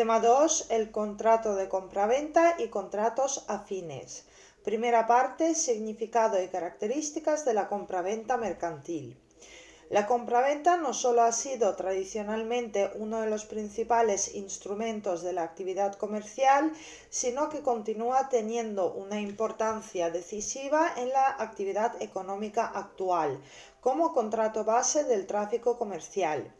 Tema 2. El contrato de compraventa y contratos afines. Primera parte. Significado y características de la compraventa mercantil. La compraventa no solo ha sido tradicionalmente uno de los principales instrumentos de la actividad comercial, sino que continúa teniendo una importancia decisiva en la actividad económica actual, como contrato base del tráfico comercial.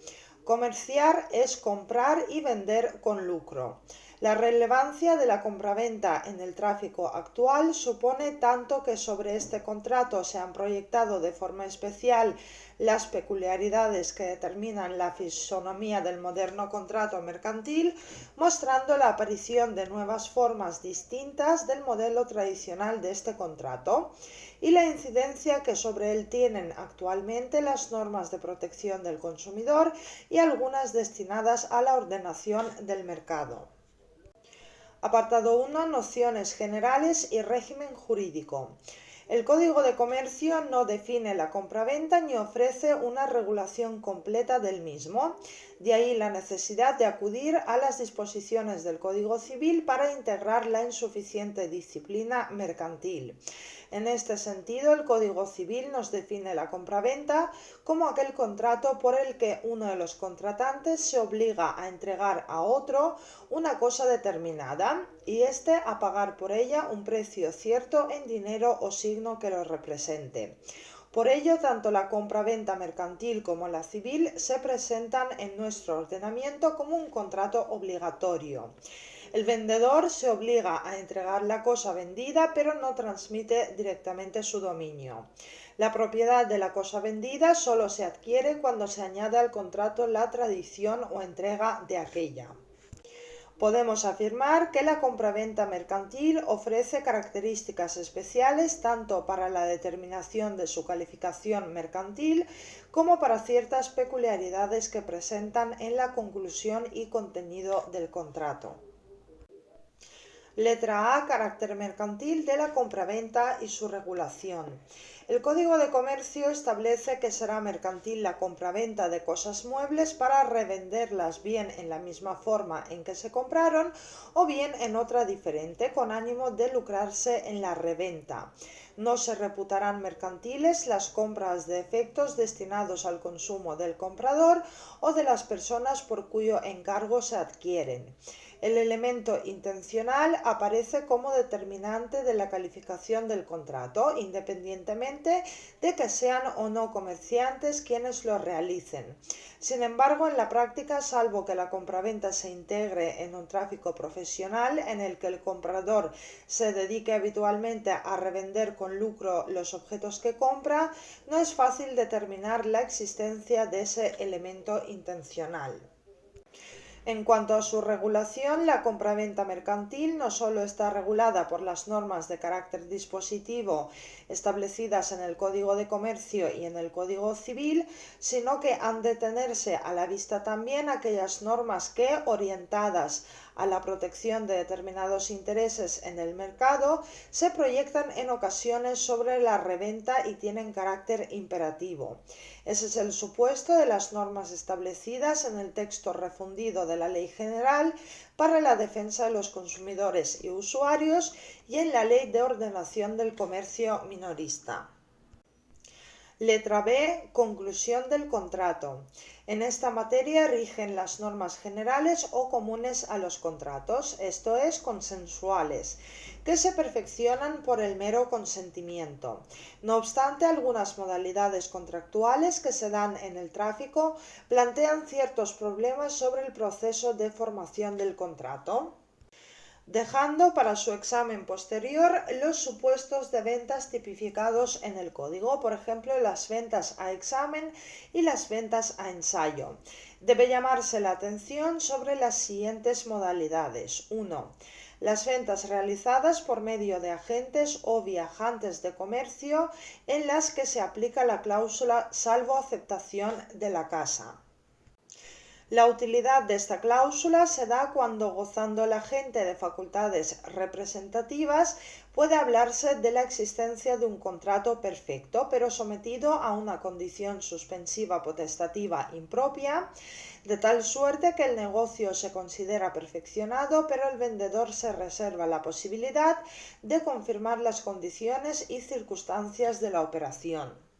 Comerciar es comprar y vender con lucro. La relevancia de la compraventa en el tráfico actual supone tanto que sobre este contrato se han proyectado de forma especial las peculiaridades que determinan la fisonomía del moderno contrato mercantil, mostrando la aparición de nuevas formas distintas del modelo tradicional de este contrato y la incidencia que sobre él tienen actualmente las normas de protección del consumidor y algunas destinadas a la ordenación del mercado. Apartado 1. Nociones generales y régimen jurídico. El Código de Comercio no define la compraventa ni ofrece una regulación completa del mismo, de ahí la necesidad de acudir a las disposiciones del Código Civil para integrar la insuficiente disciplina mercantil. En este sentido, el Código Civil nos define la compraventa como aquel contrato por el que uno de los contratantes se obliga a entregar a otro una cosa determinada y éste a pagar por ella un precio cierto en dinero o signo que lo represente. Por ello, tanto la compraventa mercantil como la civil se presentan en nuestro ordenamiento como un contrato obligatorio. El vendedor se obliga a entregar la cosa vendida, pero no transmite directamente su dominio. La propiedad de la cosa vendida solo se adquiere cuando se añade al contrato la tradición o entrega de aquella. Podemos afirmar que la compraventa mercantil ofrece características especiales tanto para la determinación de su calificación mercantil como para ciertas peculiaridades que presentan en la conclusión y contenido del contrato. Letra A. Carácter mercantil de la compraventa y su regulación. El Código de Comercio establece que será mercantil la compraventa de cosas muebles para revenderlas bien en la misma forma en que se compraron o bien en otra diferente con ánimo de lucrarse en la reventa. No se reputarán mercantiles las compras de efectos destinados al consumo del comprador o de las personas por cuyo encargo se adquieren. El elemento intencional aparece como determinante de la calificación del contrato, independientemente de que sean o no comerciantes quienes lo realicen. Sin embargo, en la práctica, salvo que la compraventa se integre en un tráfico profesional en el que el comprador se dedique habitualmente a revender con lucro los objetos que compra, no es fácil determinar la existencia de ese elemento intencional. En cuanto a su regulación, la compraventa mercantil no solo está regulada por las normas de carácter dispositivo establecidas en el Código de Comercio y en el Código Civil, sino que han de tenerse a la vista también aquellas normas que, orientadas a la protección de determinados intereses en el mercado, se proyectan en ocasiones sobre la reventa y tienen carácter imperativo. Ese es el supuesto de las normas establecidas en el texto refundido de la Ley General para la Defensa de los Consumidores y Usuarios y en la Ley de Ordenación del Comercio Minorista. Letra B. Conclusión del contrato. En esta materia rigen las normas generales o comunes a los contratos, esto es, consensuales, que se perfeccionan por el mero consentimiento. No obstante, algunas modalidades contractuales que se dan en el tráfico plantean ciertos problemas sobre el proceso de formación del contrato, dejando para su examen posterior los supuestos de ventas tipificados en el código, por ejemplo, las ventas a examen y las ventas a ensayo. Debe llamarse la atención sobre las siguientes modalidades. 1. Las ventas realizadas por medio de agentes o viajantes de comercio en las que se aplica la cláusula salvo aceptación de la casa. La utilidad de esta cláusula se da cuando, gozando el agente de facultades representativas, puede hablarse de la existencia de un contrato perfecto, pero sometido a una condición suspensiva potestativa impropia, de tal suerte que el negocio se considera perfeccionado, pero el vendedor se reserva la posibilidad de confirmar las condiciones y circunstancias de la operación.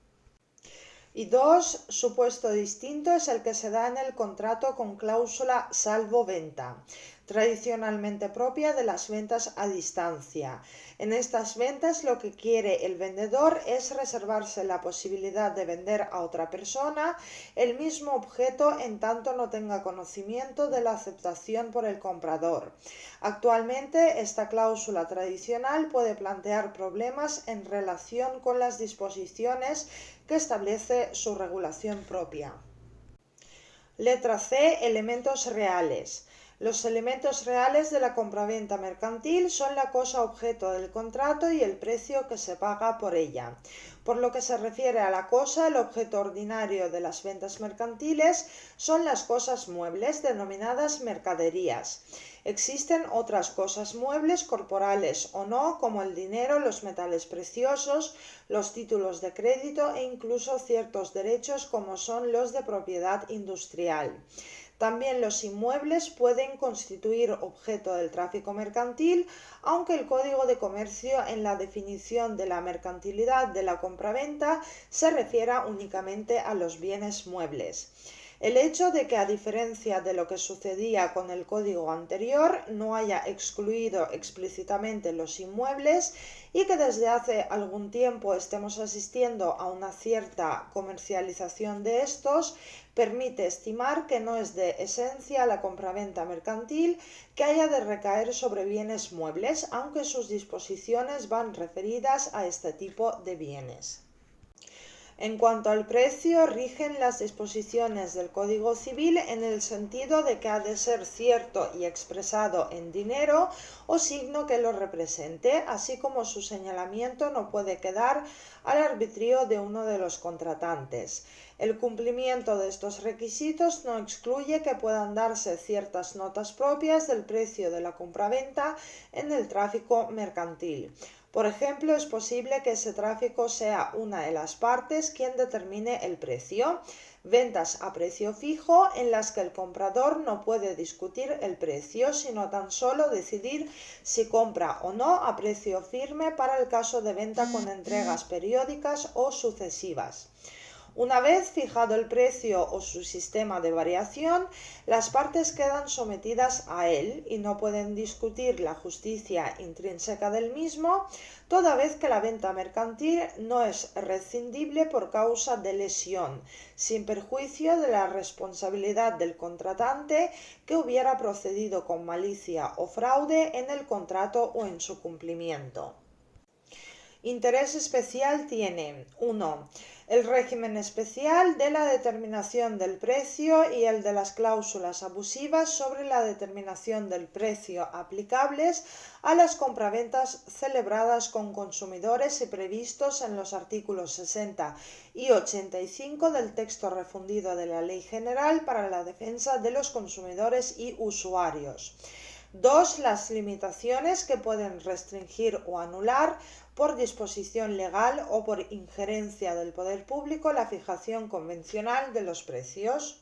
Y dos, supuesto distinto es el que se da en el contrato con cláusula salvo-venta, tradicionalmente propia de las ventas a distancia. En estas ventas lo que quiere el vendedor es reservarse la posibilidad de vender a otra persona el mismo objeto en tanto no tenga conocimiento de la aceptación por el comprador. Actualmente, esta cláusula tradicional puede plantear problemas en relación con las disposiciones que establece su regulación propia. Letra C. Elementos reales. Los elementos reales de la compraventa mercantil son la cosa objeto del contrato y el precio que se paga por ella. Por lo que se refiere a la cosa, el objeto ordinario de las ventas mercantiles son las cosas muebles, denominadas mercaderías. Existen otras cosas muebles, corporales o no, como el dinero, los metales preciosos, los títulos de crédito e incluso ciertos derechos como son los de propiedad industrial. También los inmuebles pueden constituir objeto del tráfico mercantil, aunque el Código de Comercio en la definición de la mercantilidad de la compraventa se refiera únicamente a los bienes muebles. El hecho de que, a diferencia de lo que sucedía con el código anterior, no haya excluido explícitamente los inmuebles y que desde hace algún tiempo estemos asistiendo a una cierta comercialización de estos, permite estimar que no es de esencia la compraventa mercantil que haya de recaer sobre bienes muebles, aunque sus disposiciones van referidas a este tipo de bienes. En cuanto al precio, rigen las disposiciones del Código Civil en el sentido de que ha de ser cierto y expresado en dinero o signo que lo represente, así como su señalamiento no puede quedar al arbitrio de uno de los contratantes. El cumplimiento de estos requisitos no excluye que puedan darse ciertas notas propias del precio de la compraventa en el tráfico mercantil. Por ejemplo, es posible que ese tráfico sea una de las partes quien determine el precio. Ventas a precio fijo en las que el comprador no puede discutir el precio, sino tan solo decidir si compra o no a precio firme para el caso de venta con entregas periódicas o sucesivas. Una vez fijado el precio o su sistema de variación, las partes quedan sometidas a él y no pueden discutir la justicia intrínseca del mismo, toda vez que la venta mercantil no es rescindible por causa de lesión, sin perjuicio de la responsabilidad del contratante que hubiera procedido con malicia o fraude en el contrato o en su cumplimiento. Interés especial tiene 1. El régimen especial de la determinación del precio y el de las cláusulas abusivas sobre la determinación del precio aplicables a las compraventas celebradas con consumidores y previstos en los artículos 60 y 85 del texto refundido de la Ley General para la Defensa de los Consumidores y Usuarios. 2. Las limitaciones que pueden restringir o anular por disposición legal o por injerencia del poder público la fijación convencional de los precios.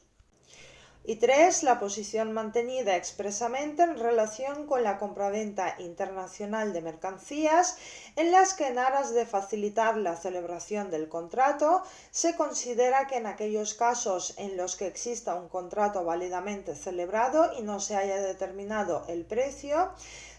Y 3. La posición mantenida expresamente en relación con la compraventa internacional de mercancías, en las que, en aras de facilitar la celebración del contrato, se considera que en aquellos casos en los que exista un contrato válidamente celebrado y no se haya determinado el precio,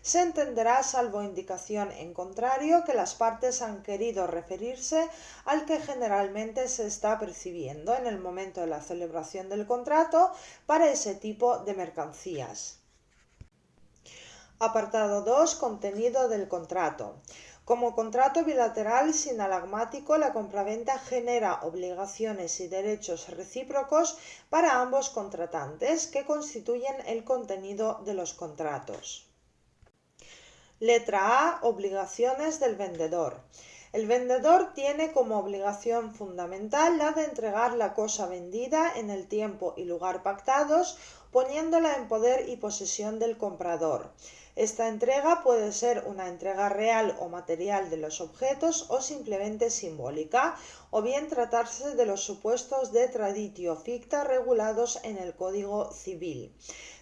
se entenderá, salvo indicación en contrario, que las partes han querido referirse al que generalmente se está percibiendo en el momento de la celebración del contrato para ese tipo de mercancías. Apartado 2. Contenido del contrato. Como contrato bilateral sinalagmático, la compraventa genera obligaciones y derechos recíprocos para ambos contratantes que constituyen el contenido de los contratos. Letra A. Obligaciones del vendedor. El vendedor tiene como obligación fundamental la de entregar la cosa vendida en el tiempo y lugar pactados, poniéndola en poder y posesión del comprador. Esta entrega puede ser una entrega real o material de los objetos o simplemente simbólica, o bien tratarse de los supuestos de traditio ficta regulados en el Código Civil.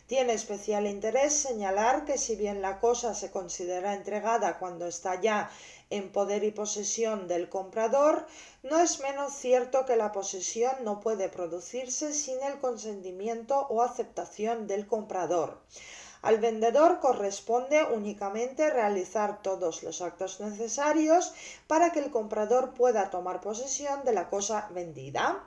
Tiene especial interés señalar que si bien la cosa se considera entregada cuando está ya en poder y posesión del comprador, no es menos cierto que la posesión no puede producirse sin el consentimiento o aceptación del comprador. Al vendedor corresponde únicamente realizar todos los actos necesarios para que el comprador pueda tomar posesión de la cosa vendida.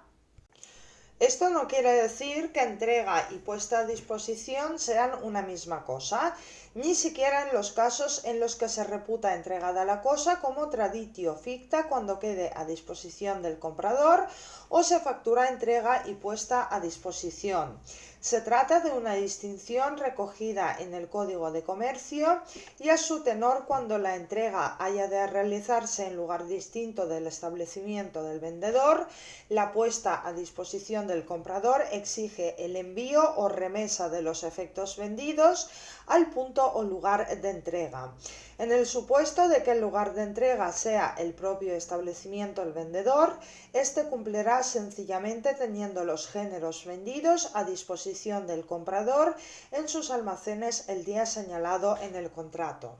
Esto no quiere decir que entrega y puesta a disposición sean una misma cosa, ni siquiera en los casos en los que se reputa entregada la cosa como traditio ficta cuando quede a disposición del comprador o se factura entrega y puesta a disposición. Se trata de una distinción recogida en el Código de Comercio y a su tenor cuando la entrega haya de realizarse en lugar distinto del establecimiento del vendedor, la puesta a disposición del comprador exige el envío o remesa de los efectos vendidos al punto o lugar de entrega. En el supuesto de que el lugar de entrega sea el propio establecimiento del vendedor, éste cumplirá sencillamente teniendo los géneros vendidos a disposición del comprador en sus almacenes el día señalado en el contrato.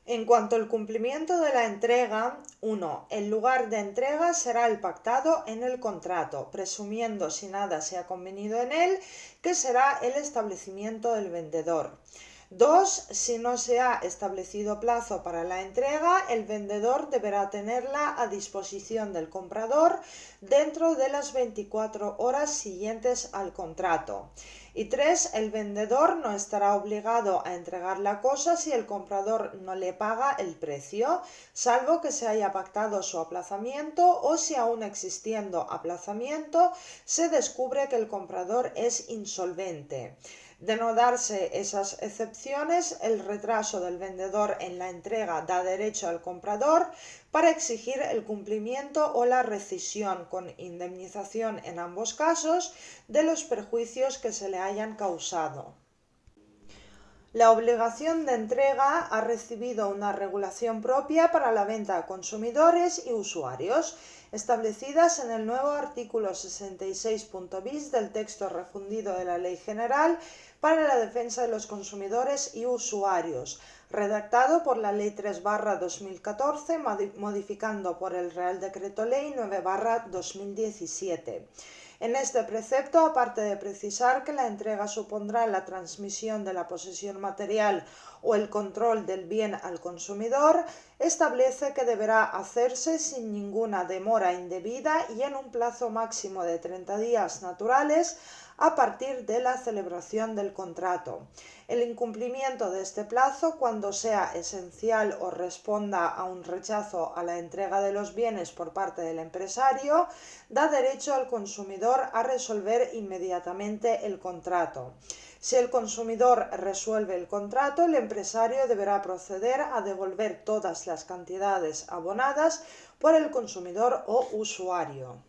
En cuanto al cumplimiento de la entrega, 1. El lugar de entrega será el pactado en el contrato, presumiendo, si nada se ha convenido en él, que será el establecimiento del vendedor. 2. Si no se ha establecido plazo para la entrega, el vendedor deberá tenerla a disposición del comprador dentro de las 24 horas siguientes al contrato. Y 3. El vendedor no estará obligado a entregar la cosa si el comprador no le paga el precio, salvo que se haya pactado su aplazamiento o si aún existiendo aplazamiento se descubre que el comprador es insolvente. De no darse esas excepciones, el retraso del vendedor en la entrega da derecho al comprador para exigir el cumplimiento o la rescisión con indemnización en ambos casos de los perjuicios que se le hayan causado. La obligación de entrega ha recibido una regulación propia para la venta a consumidores y usuarios, establecidas en el nuevo artículo 66. bis del texto refundido de la Ley General para la Defensa de los Consumidores y Usuarios, redactado por la Ley 3/2014, modificando por el Real Decreto Ley 9/2017. En este precepto, aparte de precisar que la entrega supondrá la transmisión de la posesión material o el control del bien al consumidor, establece que deberá hacerse sin ninguna demora indebida y en un plazo máximo de 30 días naturales a partir de la celebración del contrato. El incumplimiento de este plazo, cuando sea esencial o responda a un rechazo a la entrega de los bienes por parte del empresario, da derecho al consumidor a resolver inmediatamente el contrato. Si el consumidor resuelve el contrato, el empresario deberá proceder a devolver todas las cantidades abonadas por el consumidor o usuario.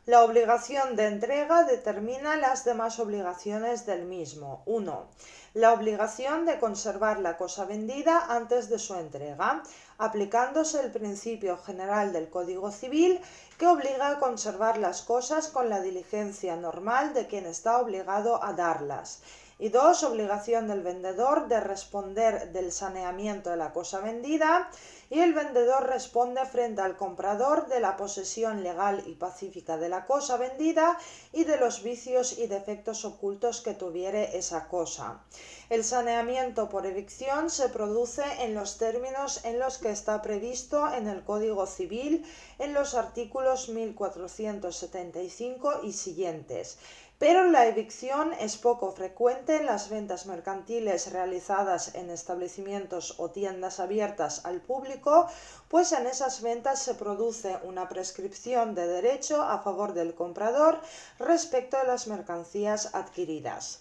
La obligación de entrega determina las demás obligaciones del mismo. 1. La obligación de conservar la cosa vendida antes de su entrega, aplicándose el principio general del Código Civil que obliga a conservar las cosas con la diligencia normal de quien está obligado a darlas. Y 2. Obligación del vendedor de responder del saneamiento de la cosa vendida y el vendedor responde frente al comprador de la posesión legal y pacífica de la cosa vendida y de los vicios y defectos ocultos que tuviere esa cosa. El saneamiento por evicción se produce en los términos en los que está previsto en el Código Civil en los artículos 1475 y siguientes. Pero la evicción es poco frecuente en las ventas mercantiles realizadas en establecimientos o tiendas abiertas al público, pues en esas ventas se produce una prescripción de derecho a favor del comprador respecto de las mercancías adquiridas.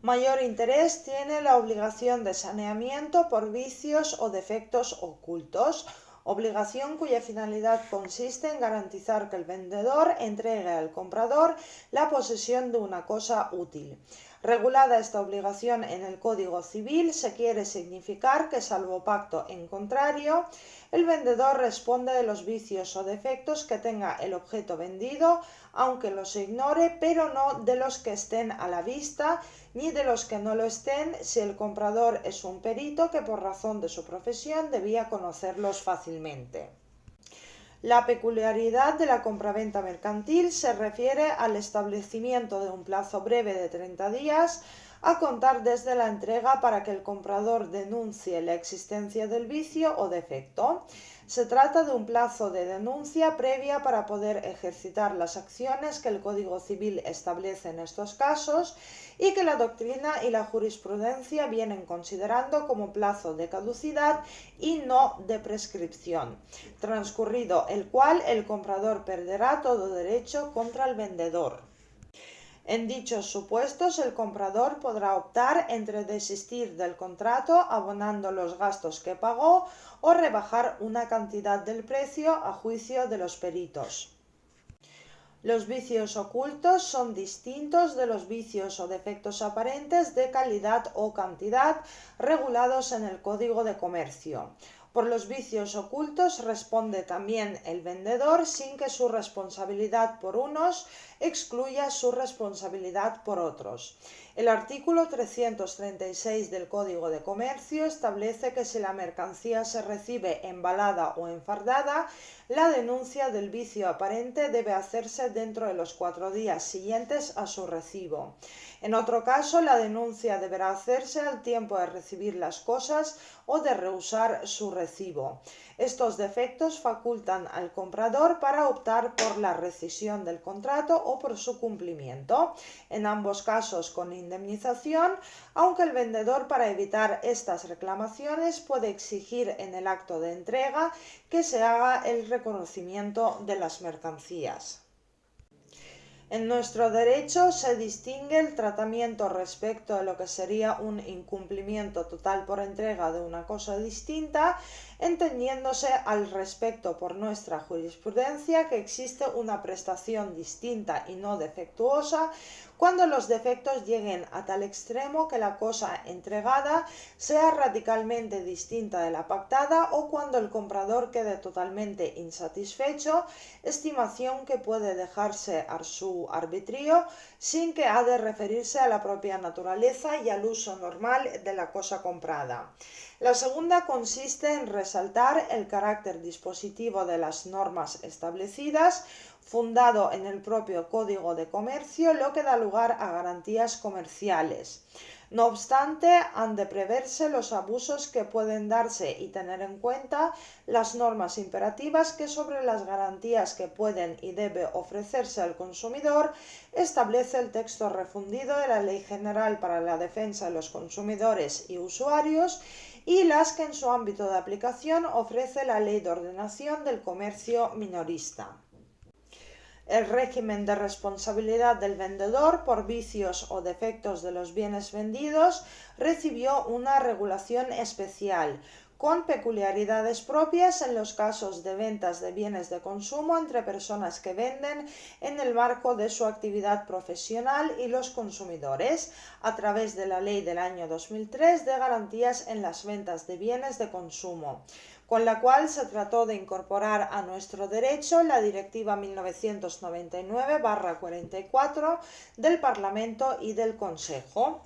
Mayor interés tiene la obligación de saneamiento por vicios o defectos ocultos, obligación cuya finalidad consiste en garantizar que el vendedor entregue al comprador la posesión de una cosa útil. Regulada esta obligación en el Código Civil, se quiere significar que, salvo pacto en contrario, el vendedor responde de los vicios o defectos que tenga el objeto vendido, aunque los ignore, pero no de los que estén a la vista, ni de los que no lo estén si el comprador es un perito que por razón de su profesión debía conocerlos fácilmente. La peculiaridad de la compraventa mercantil se refiere al establecimiento de un plazo breve de 30 días a contar desde la entrega para que el comprador denuncie la existencia del vicio o defecto. Se trata de un plazo de denuncia previa para poder ejercitar las acciones que el Código Civil establece en estos casos y que la doctrina y la jurisprudencia vienen considerando como plazo de caducidad y no de prescripción, transcurrido el cual el comprador perderá todo derecho contra el vendedor. En dichos supuestos, el comprador podrá optar entre desistir del contrato abonando los gastos que pagó o rebajar una cantidad del precio a juicio de los peritos. Los vicios ocultos son distintos de los vicios o defectos aparentes de calidad o cantidad regulados en el Código de Comercio. Por los vicios ocultos responde también el vendedor sin que su responsabilidad por unos excluya su responsabilidad por otros. El artículo 336 del Código de Comercio establece que si la mercancía se recibe embalada o enfardada, la denuncia del vicio aparente debe hacerse dentro de los 4 días siguientes a su recibo. En otro caso, la denuncia deberá hacerse al tiempo de recibir las cosas o de rehusar su recibo. Estos defectos facultan al comprador para optar por la rescisión del contrato o por su cumplimiento, en ambos casos con indemnización, aunque el vendedor, para evitar estas reclamaciones, puede exigir en el acto de entrega que se haga el reconocimiento de las mercancías. En nuestro derecho se distingue el tratamiento respecto de lo que sería un incumplimiento total por entrega de una cosa distinta, entendiéndose al respecto por nuestra jurisprudencia que existe una prestación distinta y no defectuosa cuando los defectos lleguen a tal extremo que la cosa entregada sea radicalmente distinta de la pactada o cuando el comprador quede totalmente insatisfecho, estimación que puede dejarse a su arbitrio sin que ha de referirse a la propia naturaleza y al uso normal de la cosa comprada. La segunda consiste en resaltar el carácter dispositivo de las normas establecidas, fundado en el propio Código de Comercio, lo que da lugar a garantías comerciales. No obstante, han de preverse los abusos que pueden darse y tener en cuenta las normas imperativas que sobre las garantías que pueden y debe ofrecerse al consumidor establece el texto refundido de la Ley General para la Defensa de los Consumidores y Usuarios y las que en su ámbito de aplicación ofrece la Ley de Ordenación del Comercio Minorista. El régimen de responsabilidad del vendedor por vicios o defectos de los bienes vendidos recibió una regulación especial, con peculiaridades propias en los casos de ventas de bienes de consumo entre personas que venden en el marco de su actividad profesional y los consumidores, a través de la Ley del año 2003 de garantías en las ventas de bienes de consumo, con la cual se trató de incorporar a nuestro derecho la Directiva 1999/44 del Parlamento y del Consejo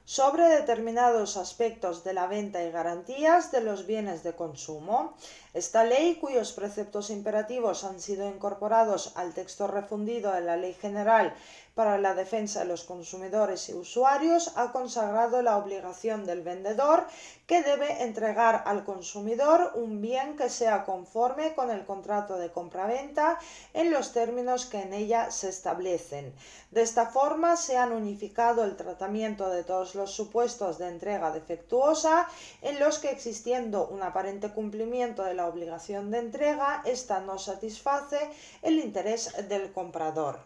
sobre determinados aspectos de la venta y garantías de los bienes de consumo. Esta ley, cuyos preceptos imperativos han sido incorporados al texto refundido de la Ley General para la Defensa de los Consumidores y Usuarios, ha consagrado la obligación del vendedor que debe entregar al consumidor un bien que sea conforme con el contrato de compraventa en los términos que en ella se establecen. De esta forma se han unificado el tratamiento de todos los supuestos de entrega defectuosa en los que, existiendo un aparente cumplimiento de la obligación de entrega, ésta no satisface el interés del comprador.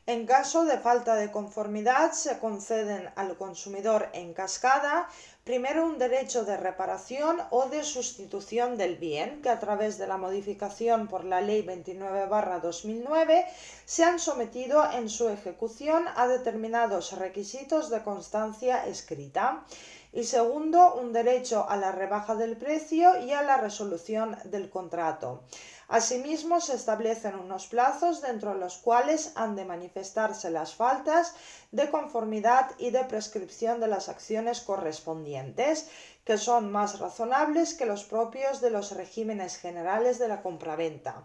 En caso de falta de conformidad, se conceden al consumidor en cascada primero un derecho de reparación o de sustitución del bien, que a través de la modificación por la Ley 29/2009 se han sometido en su ejecución a determinados requisitos de constancia escrita. Y segundo, un derecho a la rebaja del precio y a la resolución del contrato. Asimismo, se establecen unos plazos dentro de los cuales han de manifestarse las faltas de conformidad y de prescripción de las acciones correspondientes, que son más razonables que los propios de los regímenes generales de la compraventa.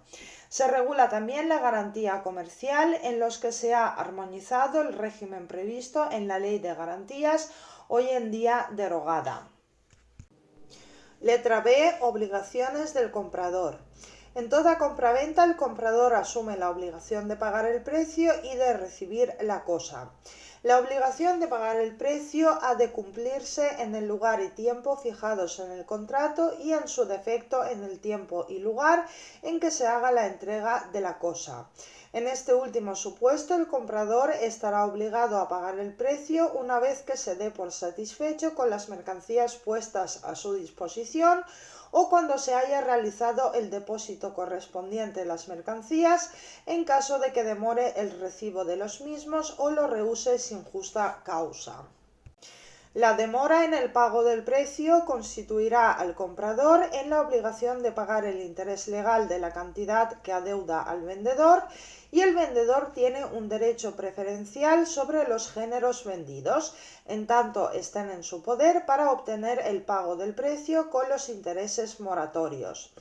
Se regula también la garantía comercial, en los que se ha armonizado el régimen previsto en la Ley de Garantías, hoy en día derogada. Letra B. Obligaciones del comprador. En toda compraventa, el comprador asume la obligación de pagar el precio y de recibir la cosa. La obligación de pagar el precio ha de cumplirse en el lugar y tiempo fijados en el contrato y, en su defecto, en el tiempo y lugar en que se haga la entrega de la cosa. En este último supuesto, el comprador estará obligado a pagar el precio una vez que se dé por satisfecho con las mercancías puestas a su disposición o cuando se haya realizado el depósito correspondiente de las mercancías, en caso de que demore el recibo de los mismos o lo rehúse sin justa causa. La demora en el pago del precio constituirá al comprador en la obligación de pagar el interés legal de la cantidad que adeuda al vendedor, y el vendedor tiene un derecho preferencial sobre los géneros vendidos, en tanto estén en su poder, para obtener el pago del precio con los intereses moratorios.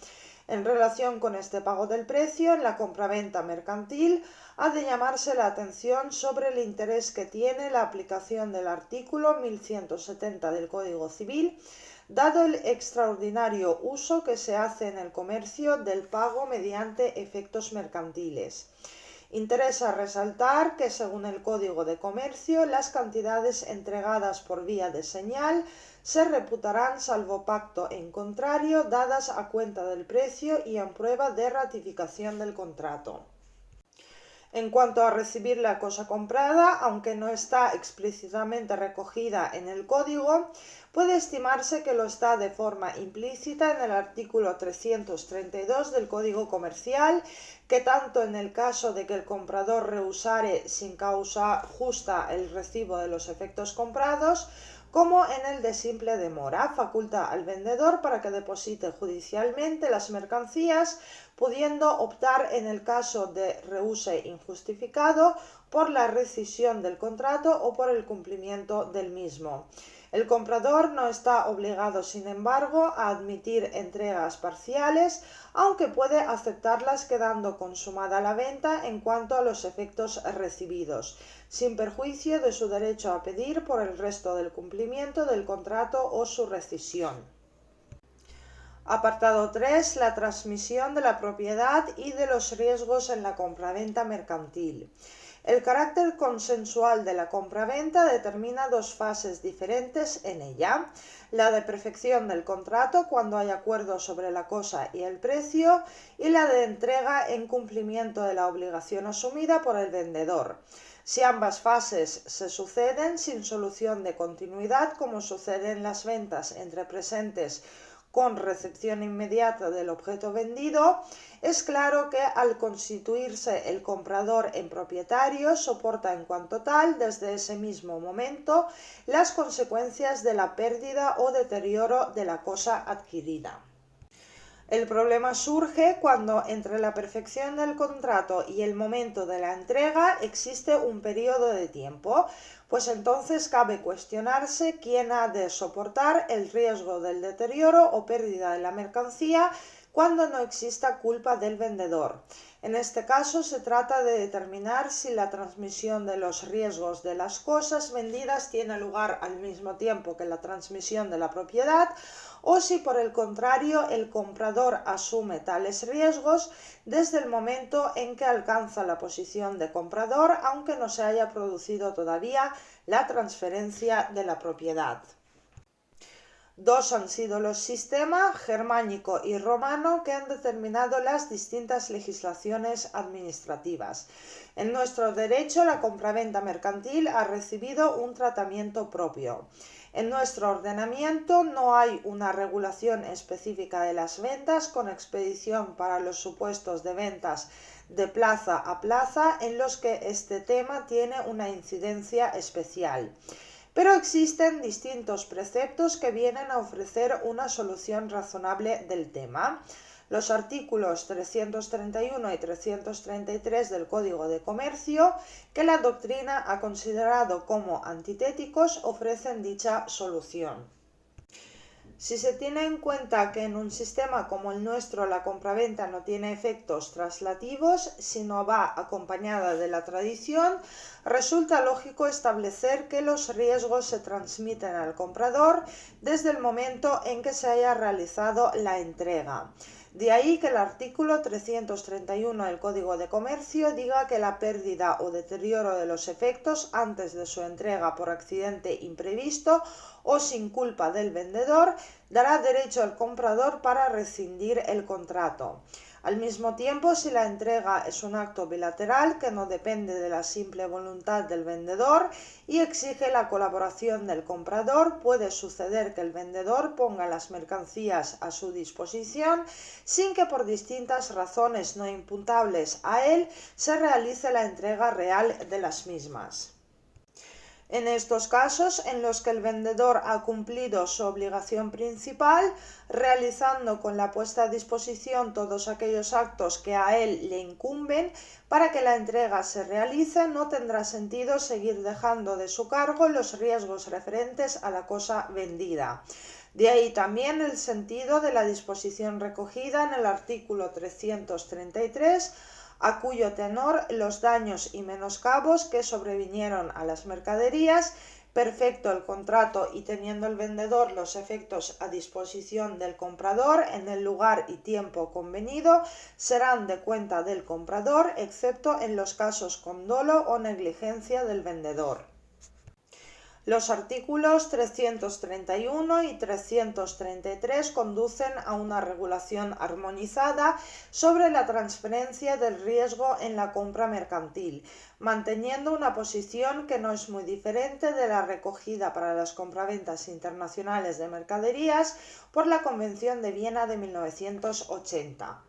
En relación con este pago del precio, en la compraventa mercantil ha de llamarse la atención sobre el interés que tiene la aplicación del artículo 1170 del Código Civil, dado el extraordinario uso que se hace en el comercio del pago mediante efectos mercantiles. Interesa resaltar que, según el Código de Comercio, las cantidades entregadas por vía de señal se reputarán, salvo pacto en contrario, dadas a cuenta del precio y en prueba de ratificación del contrato. En cuanto a recibir la cosa comprada, aunque no está explícitamente recogida en el Código, puede estimarse que lo está de forma implícita en el artículo 332 del Código Comercial, que tanto en el caso de que el comprador rehusare sin causa justa el recibo de los efectos comprados, como en el de simple demora, faculta al vendedor para que deposite judicialmente las mercancías, pudiendo optar, en el caso de rehuse injustificado, por la rescisión del contrato o por el cumplimiento del mismo. El comprador no está obligado, sin embargo, a admitir entregas parciales, aunque puede aceptarlas quedando consumada la venta en cuanto a los efectos recibidos, sin perjuicio de su derecho a pedir por el resto del cumplimiento del contrato o su rescisión. Apartado 3. La transmisión de la propiedad y de los riesgos en la compraventa mercantil. El carácter consensual de la compraventa determina dos fases diferentes en ella: la de perfección del contrato, cuando hay acuerdo sobre la cosa y el precio, y la de entrega en cumplimiento de la obligación asumida por el vendedor. Si ambas fases se suceden sin solución de continuidad, como sucede en las ventas entre presentes con recepción inmediata del objeto vendido, es claro que, al constituirse el comprador en propietario, soporta en cuanto tal, desde ese mismo momento, las consecuencias de la pérdida o deterioro de la cosa adquirida. El problema surge cuando entre la perfección del contrato y el momento de la entrega existe un periodo de tiempo, pues entonces cabe cuestionarse quién ha de soportar el riesgo del deterioro o pérdida de la mercancía cuando no exista culpa del vendedor. En este caso se trata de determinar si la transmisión de los riesgos de las cosas vendidas tiene lugar al mismo tiempo que la transmisión de la propiedad, o si por el contrario el comprador asume tales riesgos desde el momento en que alcanza la posición de comprador, aunque no se haya producido todavía la transferencia de la propiedad. Dos han sido los sistemas germánico y romano que han determinado las distintas legislaciones administrativas. En nuestro derecho, la compraventa mercantil ha recibido un tratamiento propio. En nuestro ordenamiento no hay una regulación específica de las ventas con expedición para los supuestos de ventas de plaza a plaza en los que este tema tiene una incidencia especial. Pero existen distintos preceptos que vienen a ofrecer una solución razonable del tema. Los artículos 331 y 333 del Código de Comercio, que la doctrina ha considerado como antitéticos, ofrecen dicha solución. Si se tiene en cuenta que en un sistema como el nuestro la compraventa no tiene efectos traslativos, sino va acompañada de la tradición, resulta lógico establecer que los riesgos se transmiten al comprador desde el momento en que se haya realizado la entrega. De ahí que el artículo 331 del Código de Comercio diga que la pérdida o deterioro de los efectos antes de su entrega por accidente imprevisto o sin culpa del vendedor dará derecho al comprador para rescindir el contrato. Al mismo tiempo, si la entrega es un acto bilateral que no depende de la simple voluntad del vendedor y exige la colaboración del comprador, puede suceder que el vendedor ponga las mercancías a su disposición sin que por distintas razones no imputables a él se realice la entrega real de las mismas. En estos casos, en los que el vendedor ha cumplido su obligación principal, realizando con la puesta a disposición todos aquellos actos que a él le incumben, para que la entrega se realice, no tendrá sentido seguir dejando de su cargo los riesgos referentes a la cosa vendida. De ahí también el sentido de la disposición recogida en el artículo 333, a cuyo tenor los daños y menoscabos que sobrevinieron a las mercaderías, perfecto el contrato y teniendo el vendedor los efectos a disposición del comprador en el lugar y tiempo convenido, serán de cuenta del comprador, excepto en los casos con dolo o negligencia del vendedor. Los artículos 331 y 333 conducen a una regulación armonizada sobre la transferencia del riesgo en la compra mercantil, manteniendo una posición que no es muy diferente de la recogida para las compraventas internacionales de mercaderías por la Convención de Viena de 1980.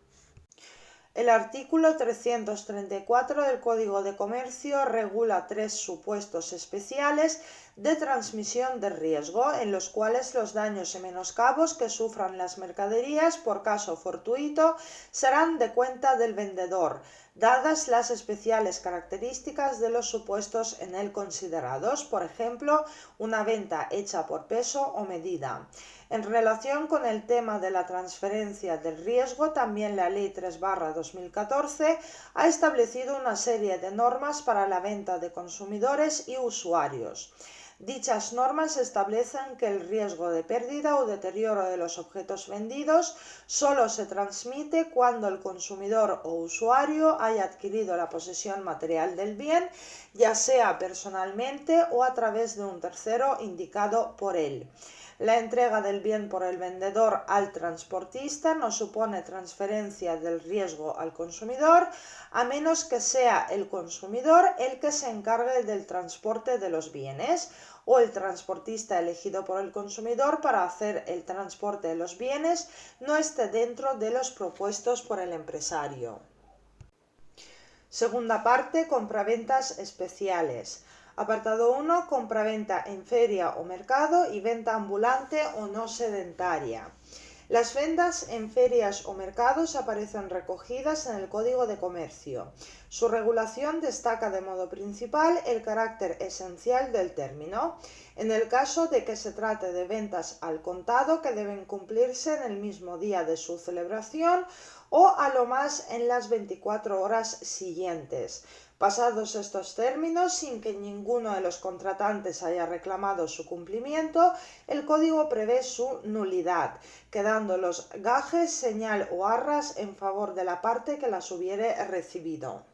El artículo 334 del Código de Comercio regula tres supuestos especiales de transmisión de riesgo, en los cuales los daños y menoscabos que sufran las mercaderías por caso fortuito serán de cuenta del vendedor, dadas las especiales características de los supuestos en él considerados, por ejemplo, una venta hecha por peso o medida. En relación con el tema de la transferencia del riesgo, también la Ley 3/2014 ha establecido una serie de normas para la venta de consumidores y usuarios. Dichas normas establecen que el riesgo de pérdida o deterioro de los objetos vendidos solo se transmite cuando el consumidor o usuario haya adquirido la posesión material del bien, ya sea personalmente o a través de un tercero indicado por él. La entrega del bien por el vendedor al transportista no supone transferencia del riesgo al consumidor, a menos que sea el consumidor el que se encargue del transporte de los bienes o el transportista elegido por el consumidor para hacer el transporte de los bienes no esté dentro de los propuestos por el empresario. Segunda parte, compraventas especiales. Apartado 1. Compraventa en feria o mercado y venta ambulante o no sedentaria. Las ventas en ferias o mercados aparecen recogidas en el Código de Comercio. Su regulación destaca de modo principal el carácter esencial del término, en el caso de que se trate de ventas al contado que deben cumplirse en el mismo día de su celebración o a lo más en las 24 horas siguientes. Pasados estos términos, sin que ninguno de los contratantes haya reclamado su cumplimiento, el Código prevé su nulidad, quedando los gajes, señal o arras en favor de la parte que las hubiere recibido.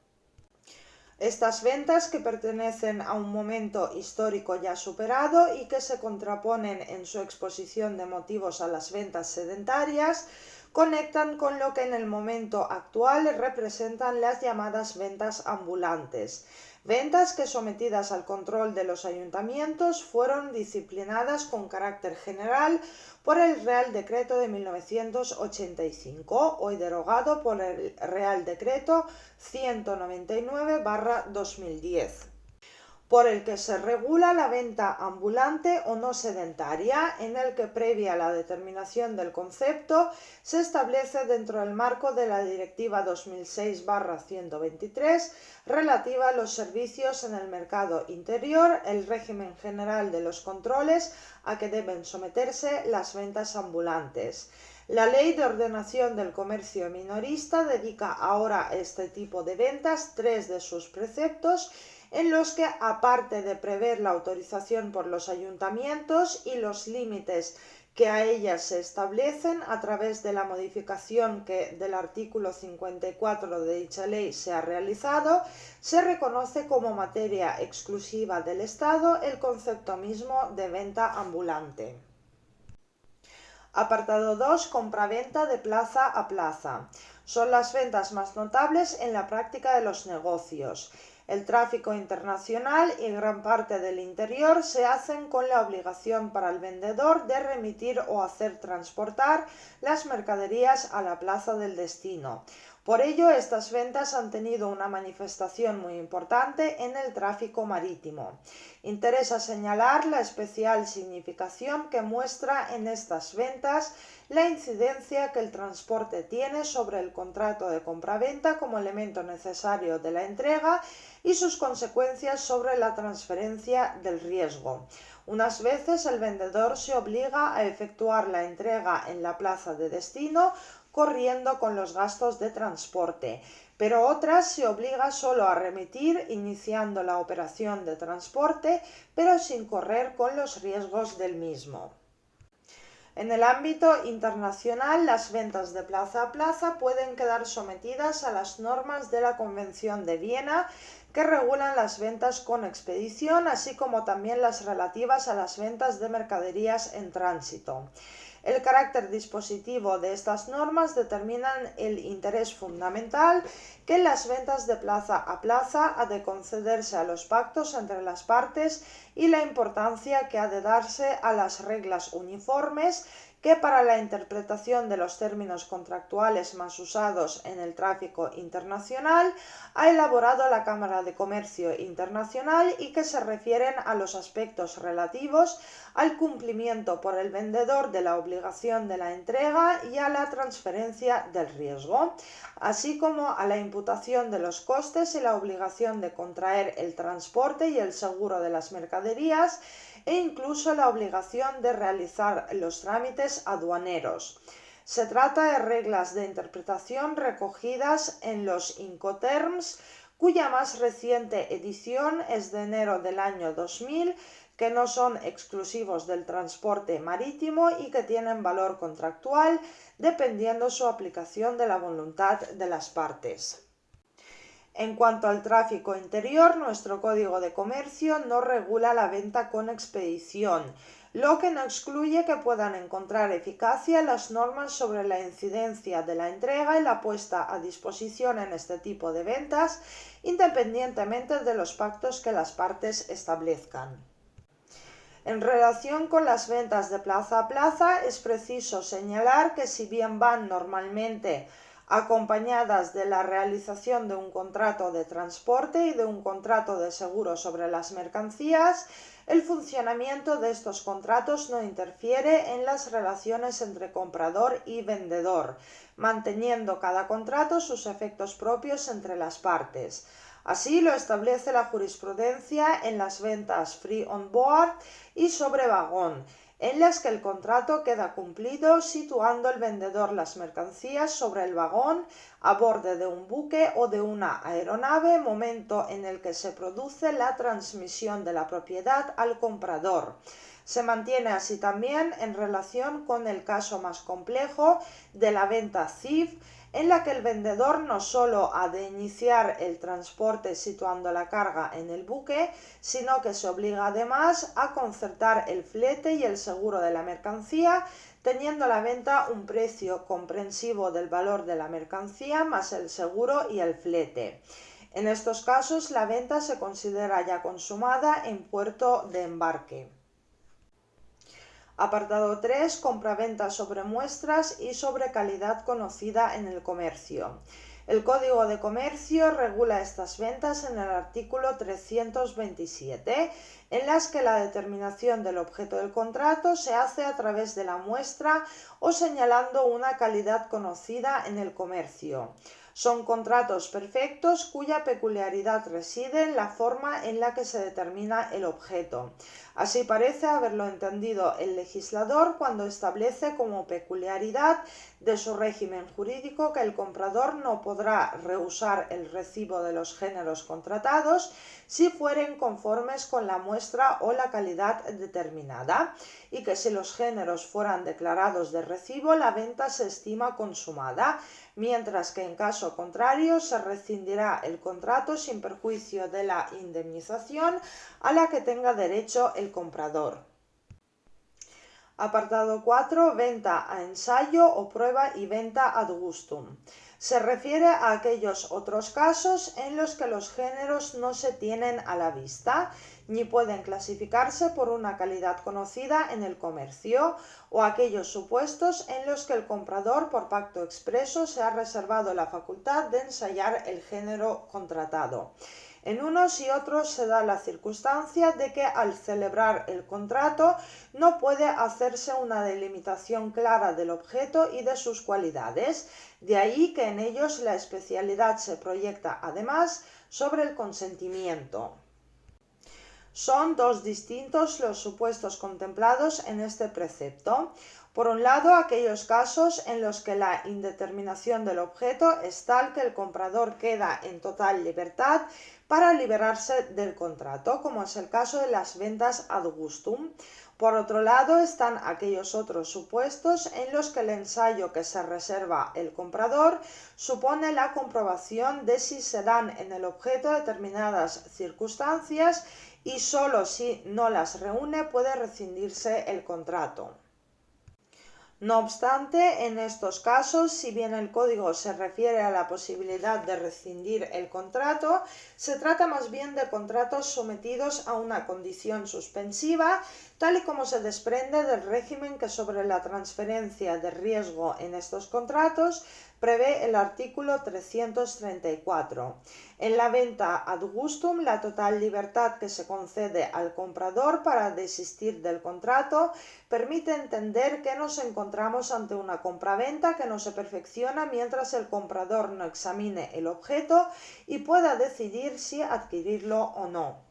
Estas ventas, que pertenecen a un momento histórico ya superado y que se contraponen en su exposición de motivos a las ventas sedentarias, conectan con lo que en el momento actual representan las llamadas ventas ambulantes. Ventas que, sometidas al control de los ayuntamientos, fueron disciplinadas con carácter general por el Real Decreto de 1985, hoy derogado por el Real Decreto 199/2010, por el que se regula la venta ambulante o no sedentaria, en el que, previa a la determinación del concepto, se establece dentro del marco de la Directiva 2006/123 relativa a los servicios en el mercado interior, el régimen general de los controles a que deben someterse las ventas ambulantes. La Ley de Ordenación del Comercio Minorista dedica ahora a este tipo de ventas tres de sus preceptos, en los que, aparte de prever la autorización por los ayuntamientos y los límites que a ellas se establecen a través de la modificación que del artículo 54 de dicha ley se ha realizado, se reconoce como materia exclusiva del Estado el concepto mismo de venta ambulante. Apartado 2. Compraventa de plaza a plaza. Son las ventas más notables en la práctica de los negocios. El tráfico internacional y gran parte del interior se hacen con la obligación para el vendedor de remitir o hacer transportar las mercaderías a la plaza del destino. Por ello, estas ventas han tenido una manifestación muy importante en el tráfico marítimo. Interesa señalar la especial significación que muestra en estas ventas la incidencia que el transporte tiene sobre el contrato de compraventa como elemento necesario de la entrega y sus consecuencias sobre la transferencia del riesgo. Unas veces el vendedor se obliga a efectuar la entrega en la plaza de destino, corriendo con los gastos de transporte, pero otras se obliga solo a remitir, iniciando la operación de transporte, pero sin correr con los riesgos del mismo. En el ámbito internacional, las ventas de plaza a plaza pueden quedar sometidas a las normas de la Convención de Viena, que regulan las ventas con expedición, así como también las relativas a las ventas de mercaderías en tránsito. El carácter dispositivo de estas normas determinan el interés fundamental que en las ventas de plaza a plaza ha de concederse a los pactos entre las partes y la importancia que ha de darse a las reglas uniformes que, para la interpretación de los términos contractuales más usados en el tráfico internacional, ha elaborado la Cámara de Comercio Internacional y que se refieren a los aspectos relativos al cumplimiento por el vendedor de la obligación de la entrega y a la transferencia del riesgo, así como a la imputación de los costes y la obligación de contraer el transporte y el seguro de las mercaderías, e incluso la obligación de realizar los trámites aduaneros. Se trata de reglas de interpretación recogidas en los Incoterms, cuya más reciente edición es de enero del año 2000, que no son exclusivos del transporte marítimo y que tienen valor contractual, dependiendo su aplicación de la voluntad de las partes. En cuanto al tráfico interior, nuestro Código de Comercio no regula la venta con expedición, lo que no excluye que puedan encontrar eficacia las normas sobre la incidencia de la entrega y la puesta a disposición en este tipo de ventas, independientemente de los pactos que las partes establezcan. En relación con las ventas de plaza a plaza, es preciso señalar que, si bien van normalmente acompañadas de la realización de un contrato de transporte y de un contrato de seguro sobre las mercancías, el funcionamiento de estos contratos no interfiere en las relaciones entre comprador y vendedor, manteniendo cada contrato sus efectos propios entre las partes. Así lo establece la jurisprudencia en las ventas free on board y sobre vagón, en las que el contrato queda cumplido situando el vendedor las mercancías sobre el vagón a bordo de un buque o de una aeronave, momento en el que se produce la transmisión de la propiedad al comprador. Se mantiene así también en relación con el caso más complejo de la venta CIF, en la que el vendedor no solo ha de iniciar el transporte situando la carga en el buque, sino que se obliga además a concertar el flete y el seguro de la mercancía, teniendo a la venta un precio comprensivo del valor de la mercancía más el seguro y el flete. En estos casos, la venta se considera ya consumada en puerto de embarque. Apartado 3. Compraventa sobre muestras y sobre calidad conocida en el comercio. El Código de Comercio regula estas ventas en el artículo 327, en las que la determinación del objeto del contrato se hace a través de la muestra o señalando una calidad conocida en el comercio. Son contratos perfectos cuya peculiaridad reside en la forma en la que se determina el objeto. Así parece haberlo entendido el legislador cuando establece como peculiaridad de su régimen jurídico que el comprador no podrá rehusar el recibo de los géneros contratados si fueren conformes con la muestra o la calidad determinada, y que si los géneros fueran declarados de recibo, la venta se estima consumada, mientras que en caso contrario se rescindirá el contrato sin perjuicio de la indemnización a la que tenga derecho el comprador. Apartado 4. Venta a ensayo o prueba y venta ad gustum. Se refiere a aquellos otros casos en los que los géneros no se tienen a la vista ni pueden clasificarse por una calidad conocida en el comercio, o aquellos supuestos en los que el comprador por pacto expreso se ha reservado la facultad de ensayar el género contratado. En unos y otros se da la circunstancia de que al celebrar el contrato no puede hacerse una delimitación clara del objeto y de sus cualidades, de ahí que en ellos la especialidad se proyecta además sobre el consentimiento. Son dos distintos los supuestos contemplados en este precepto. Por un lado, aquellos casos en los que la indeterminación del objeto es tal que el comprador queda en total libertad para liberarse del contrato, como es el caso de las ventas ad gustum. Por otro lado, están aquellos otros supuestos en los que el ensayo que se reserva el comprador supone la comprobación de si se dan en el objeto determinadas circunstancias y sólo si no las reúne puede rescindirse el contrato. No obstante, en estos casos, si bien el Código se refiere a la posibilidad de rescindir el contrato, se trata más bien de contratos sometidos a una condición suspensiva, tal y como se desprende del régimen que sobre la transferencia de riesgo en estos contratos prevé el artículo 334. En la venta ad gustum, la total libertad que se concede al comprador para desistir del contrato permite entender que nos encontramos ante una compraventa que no se perfecciona mientras el comprador no examine el objeto y pueda decidir si adquirirlo o no.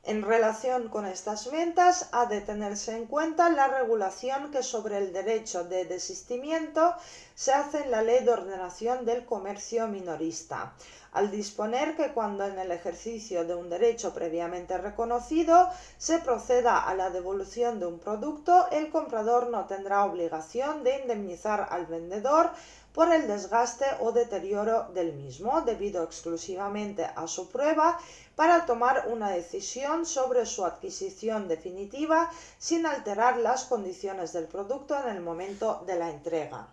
En relación con estas ventas, ha de tenerse en cuenta la regulación que sobre el derecho de desistimiento se hace en la Ley de Ordenación del Comercio Minorista, al disponer que cuando en el ejercicio de un derecho previamente reconocido se proceda a la devolución de un producto, el comprador no tendrá obligación de indemnizar al vendedor por el desgaste o deterioro del mismo, debido exclusivamente a su prueba, para tomar una decisión sobre su adquisición definitiva sin alterar las condiciones del producto en el momento de la entrega.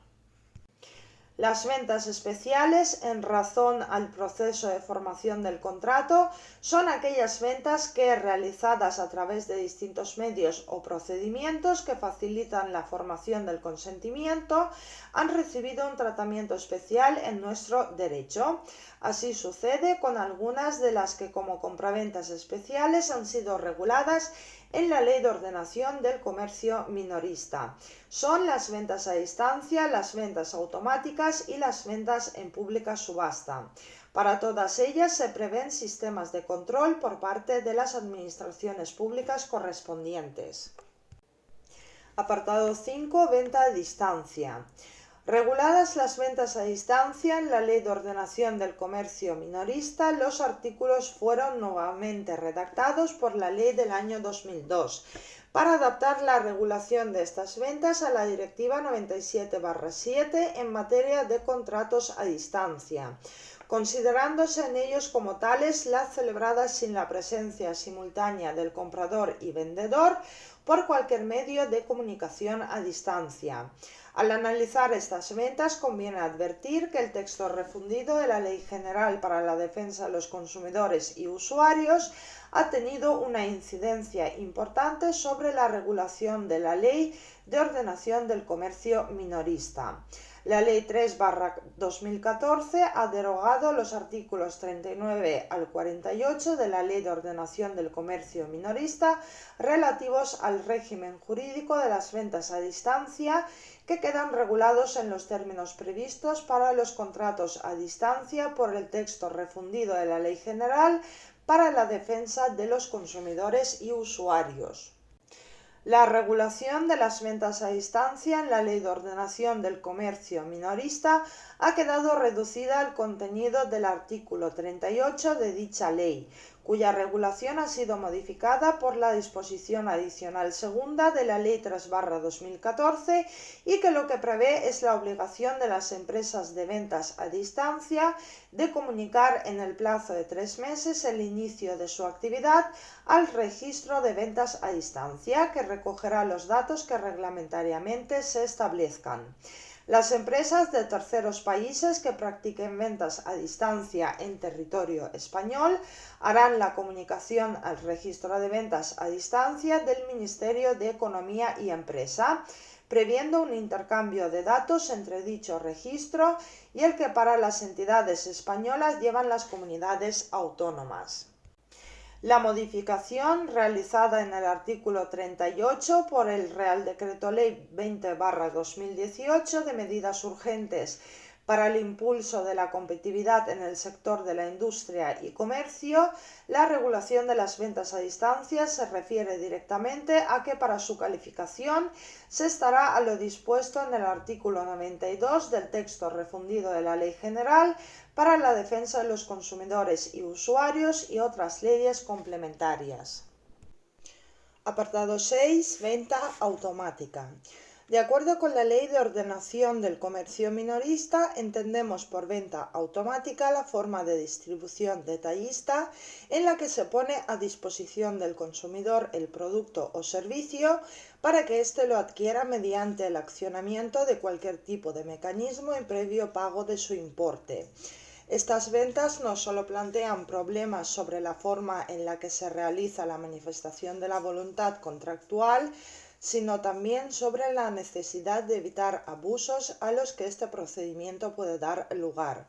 Las ventas especiales, en razón al proceso de formación del contrato, son aquellas ventas que, realizadas a través de distintos medios o procedimientos que facilitan la formación del consentimiento, han recibido un tratamiento especial en nuestro derecho. Así sucede con algunas de las que como compraventas especiales han sido reguladas en la Ley de Ordenación del Comercio Minorista. Son las ventas a distancia, las ventas automáticas y las ventas en pública subasta. Para todas ellas se prevén sistemas de control por parte de las administraciones públicas correspondientes. Apartado 5. Venta a distancia. Reguladas las ventas a distancia en la Ley de Ordenación del Comercio Minorista, los artículos fueron nuevamente redactados por la Ley del año 2002 para adaptar la regulación de estas ventas a la Directiva 97/7 en materia de contratos a distancia, considerándose en ellos como tales las celebradas sin la presencia simultánea del comprador y vendedor por cualquier medio de comunicación a distancia. Al analizar estas ventas, conviene advertir que el texto refundido de la Ley General para la Defensa de los Consumidores y Usuarios ha tenido una incidencia importante sobre la regulación de la Ley de Ordenación del Comercio Minorista. La Ley 3/2014 ha derogado los artículos 39 al 48 de la Ley de Ordenación del Comercio Minorista relativos al régimen jurídico de las ventas a distancia, que quedan regulados en los términos previstos para los contratos a distancia por el texto refundido de la Ley General para la Defensa de los Consumidores y Usuarios. La regulación de las ventas a distancia en la Ley de Ordenación del Comercio Minorista ha quedado reducida al contenido del artículo 38 de dicha ley, cuya regulación ha sido modificada por la disposición adicional segunda de la Ley 3/2014 y que lo que prevé es la obligación de las empresas de ventas a distancia de comunicar en el plazo de 3 meses el inicio de su actividad al registro de ventas a distancia, que recogerá los datos que reglamentariamente se establezcan. Las empresas de terceros países que practiquen ventas a distancia en territorio español harán la comunicación al registro de ventas a distancia del Ministerio de Economía y Empresa, previendo un intercambio de datos entre dicho registro y el que para las entidades españolas llevan las comunidades autónomas. La modificación realizada en el artículo 38 por el Real Decreto Ley 20/2018 de medidas urgentes para el impulso de la competitividad en el sector de la industria y comercio, la regulación de las ventas a distancia se refiere directamente a que para su calificación se estará a lo dispuesto en el artículo 92 del texto refundido de la Ley General para la Defensa de los Consumidores y Usuarios y otras leyes complementarias. Apartado 6. Venta automática. De acuerdo con la Ley de Ordenación del Comercio Minorista, entendemos por venta automática la forma de distribución detallista en la que se pone a disposición del consumidor el producto o servicio para que éste lo adquiera mediante el accionamiento de cualquier tipo de mecanismo y previo pago de su importe. Estas ventas no solo plantean problemas sobre la forma en la que se realiza la manifestación de la voluntad contractual, sino también sobre la necesidad de evitar abusos a los que este procedimiento puede dar lugar.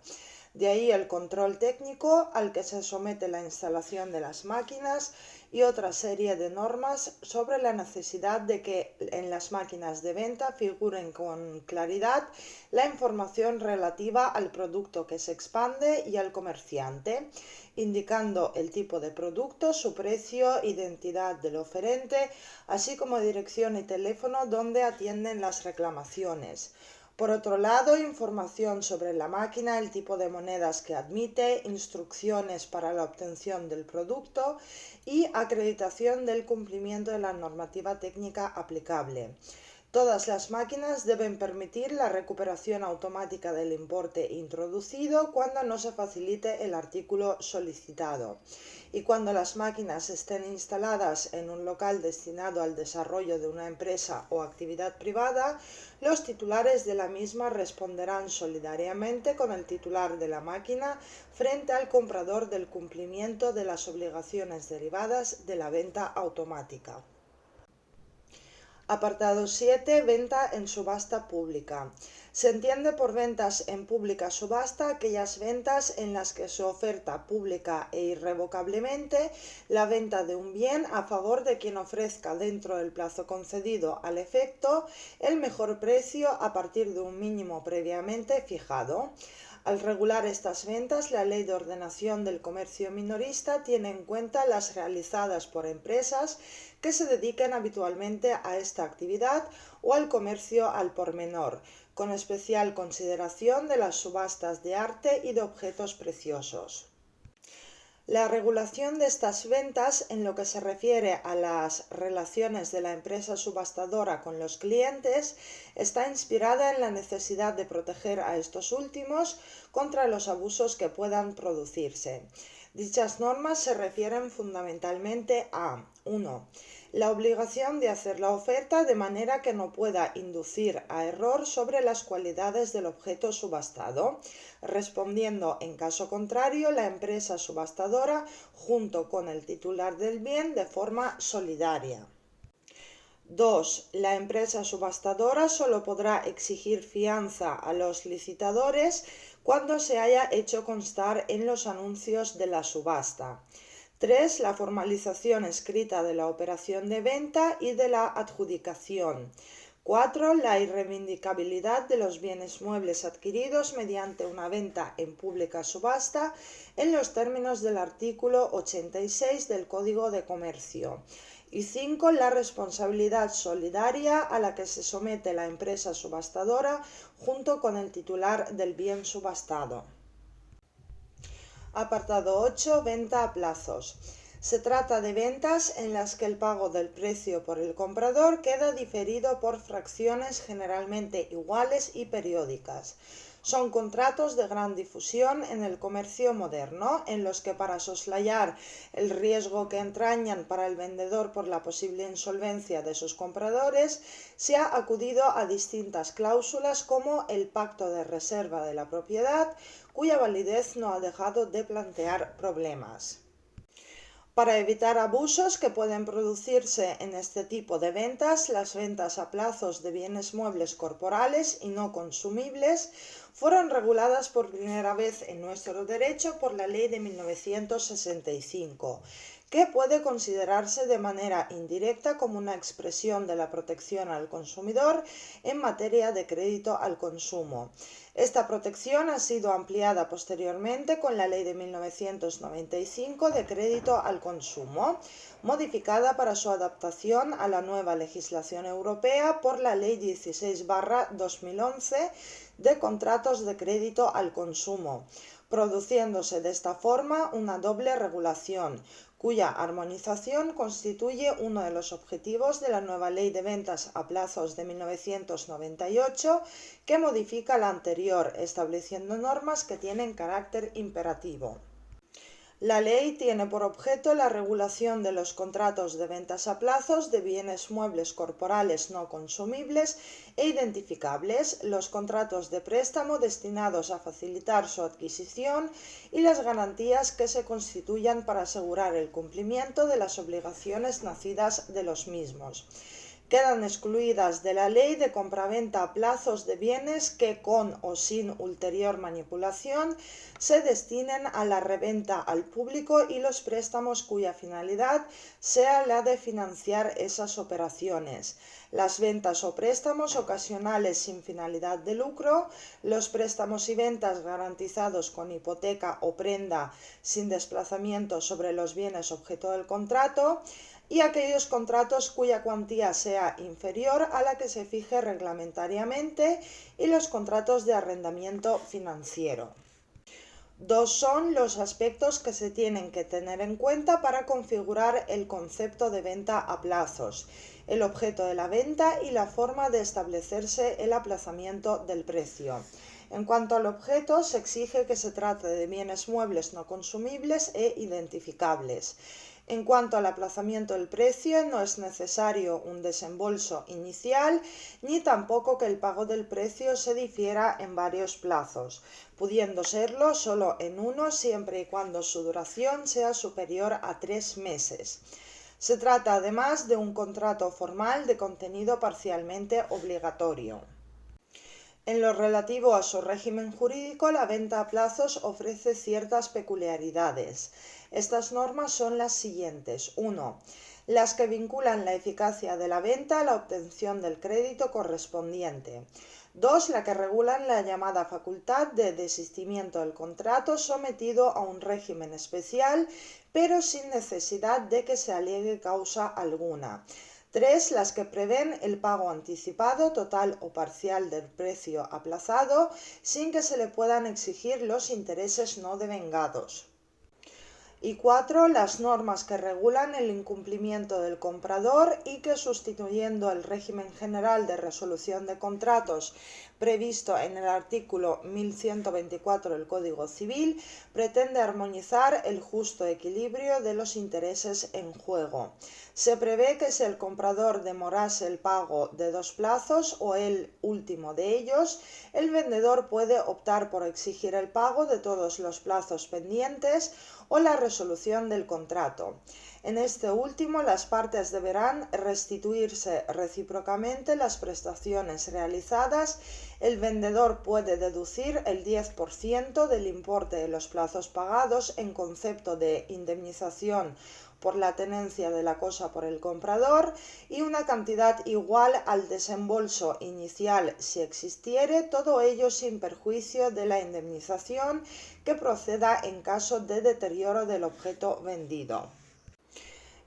De ahí el control técnico al que se somete la instalación de las máquinas y otra serie de normas sobre la necesidad de que en las máquinas de venta figuren con claridad la información relativa al producto que se expande y al comerciante, indicando el tipo de producto, su precio, identidad del oferente, así como dirección y teléfono donde atienden las reclamaciones. Por otro lado, información sobre la máquina, el tipo de monedas que admite, instrucciones para la obtención del producto y acreditación del cumplimiento de la normativa técnica aplicable. Todas las máquinas deben permitir la recuperación automática del importe introducido cuando no se facilite el artículo solicitado. Y cuando las máquinas estén instaladas en un local destinado al desarrollo de una empresa o actividad privada, los titulares de la misma responderán solidariamente con el titular de la máquina frente al comprador del cumplimiento de las obligaciones derivadas de la venta automática. Apartado 7. Venta en subasta pública. Se entiende por ventas en pública subasta aquellas ventas en las que se oferta pública e irrevocablemente la venta de un bien a favor de quien ofrezca dentro del plazo concedido al efecto el mejor precio a partir de un mínimo previamente fijado. Al regular estas ventas, la Ley de Ordenación del Comercio Minorista tiene en cuenta las realizadas por empresas que se dediquen habitualmente a esta actividad o al comercio al por menor, con especial consideración de las subastas de arte y de objetos preciosos. La regulación de estas ventas en lo que se refiere a las relaciones de la empresa subastadora con los clientes está inspirada en la necesidad de proteger a estos últimos contra los abusos que puedan producirse. Dichas normas se refieren fundamentalmente a 1. La obligación de hacer la oferta de manera que no pueda inducir a error sobre las cualidades del objeto subastado, respondiendo en caso contrario la empresa subastadora junto con el titular del bien de forma solidaria. 2. La empresa subastadora solo podrá exigir fianza a los licitadores cuando se haya hecho constar en los anuncios de la subasta. 3. La formalización escrita de la operación de venta y de la adjudicación. 4. La irreivindicabilidad de los bienes muebles adquiridos mediante una venta en pública subasta en los términos del artículo 86 del Código de Comercio. Y 5. La responsabilidad solidaria a la que se somete la empresa subastadora junto con el titular del bien subastado. Apartado 8. Venta a plazos. Se trata de ventas en las que el pago del precio por el comprador queda diferido por fracciones generalmente iguales y periódicas. Son contratos de gran difusión en el comercio moderno, en los que para soslayar el riesgo que entrañan para el vendedor por la posible insolvencia de sus compradores, se ha acudido a distintas cláusulas como el pacto de reserva de la propiedad, cuya validez no ha dejado de plantear problemas. Para evitar abusos que pueden producirse en este tipo de ventas, las ventas a plazos de bienes muebles corporales y no consumibles fueron reguladas por primera vez en nuestro derecho por la Ley de 1965, que puede considerarse de manera indirecta como una expresión de la protección al consumidor en materia de crédito al consumo. Esta protección ha sido ampliada posteriormente con la Ley de 1995 de crédito al consumo, modificada para su adaptación a la nueva legislación europea por la Ley 16/2011 de contratos de crédito al consumo, produciéndose de esta forma una doble regulación, cuya armonización constituye uno de los objetivos de la nueva Ley de Ventas a Plazos de 1998, que modifica la anterior, estableciendo normas que tienen carácter imperativo. La ley tiene por objeto la regulación de los contratos de ventas a plazos de bienes muebles corporales no consumibles e identificables, los contratos de préstamo destinados a facilitar su adquisición y las garantías que se constituyan para asegurar el cumplimiento de las obligaciones nacidas de los mismos. Quedan excluidas de la ley de compraventa a plazos de bienes que con o sin ulterior manipulación se destinen a la reventa al público y los préstamos cuya finalidad sea la de financiar esas operaciones, las ventas o préstamos ocasionales sin finalidad de lucro, los préstamos y ventas garantizados con hipoteca o prenda sin desplazamiento sobre los bienes objeto del contrato, y aquellos contratos cuya cuantía sea inferior a la que se fije reglamentariamente, y los contratos de arrendamiento financiero. Dos son los aspectos que se tienen que tener en cuenta para configurar el concepto de venta a plazos: el objeto de la venta y la forma de establecerse el aplazamiento del precio. En cuanto al objeto, se exige que se trate de bienes muebles no consumibles e identificables. En cuanto al aplazamiento del precio, no es necesario un desembolso inicial, ni tampoco que el pago del precio se difiera en varios plazos, pudiendo serlo solo en uno siempre y cuando su duración sea superior a 3 meses. Se trata además de un contrato formal de contenido parcialmente obligatorio. En lo relativo a su régimen jurídico, la venta a plazos ofrece ciertas peculiaridades. Estas normas son las siguientes. 1. Las que vinculan la eficacia de la venta a la obtención del crédito correspondiente. 2. La que regulan la llamada facultad de desistimiento del contrato sometido a un régimen especial, pero sin necesidad de que se alegue causa alguna. 3. Las que prevén el pago anticipado, total o parcial del precio aplazado, sin que se le puedan exigir los intereses no devengados. Y 4. Las normas que regulan el incumplimiento del comprador y que, sustituyendo el régimen general de resolución de contratos previsto en el artículo 1124 del Código Civil, pretende armonizar el justo equilibrio de los intereses en juego. Se prevé que si el comprador demorase el pago de 2 plazos o el último de ellos, el vendedor puede optar por exigir el pago de todos los plazos pendientes o la resolución del contrato. En este último, las partes deberán restituirse recíprocamente las prestaciones realizadas. El vendedor puede deducir el 10% del importe de los plazos pagados en concepto de indemnización por la tenencia de la cosa por el comprador y una cantidad igual al desembolso inicial si existiere, todo ello sin perjuicio de la indemnización que proceda en caso de deterioro del objeto vendido.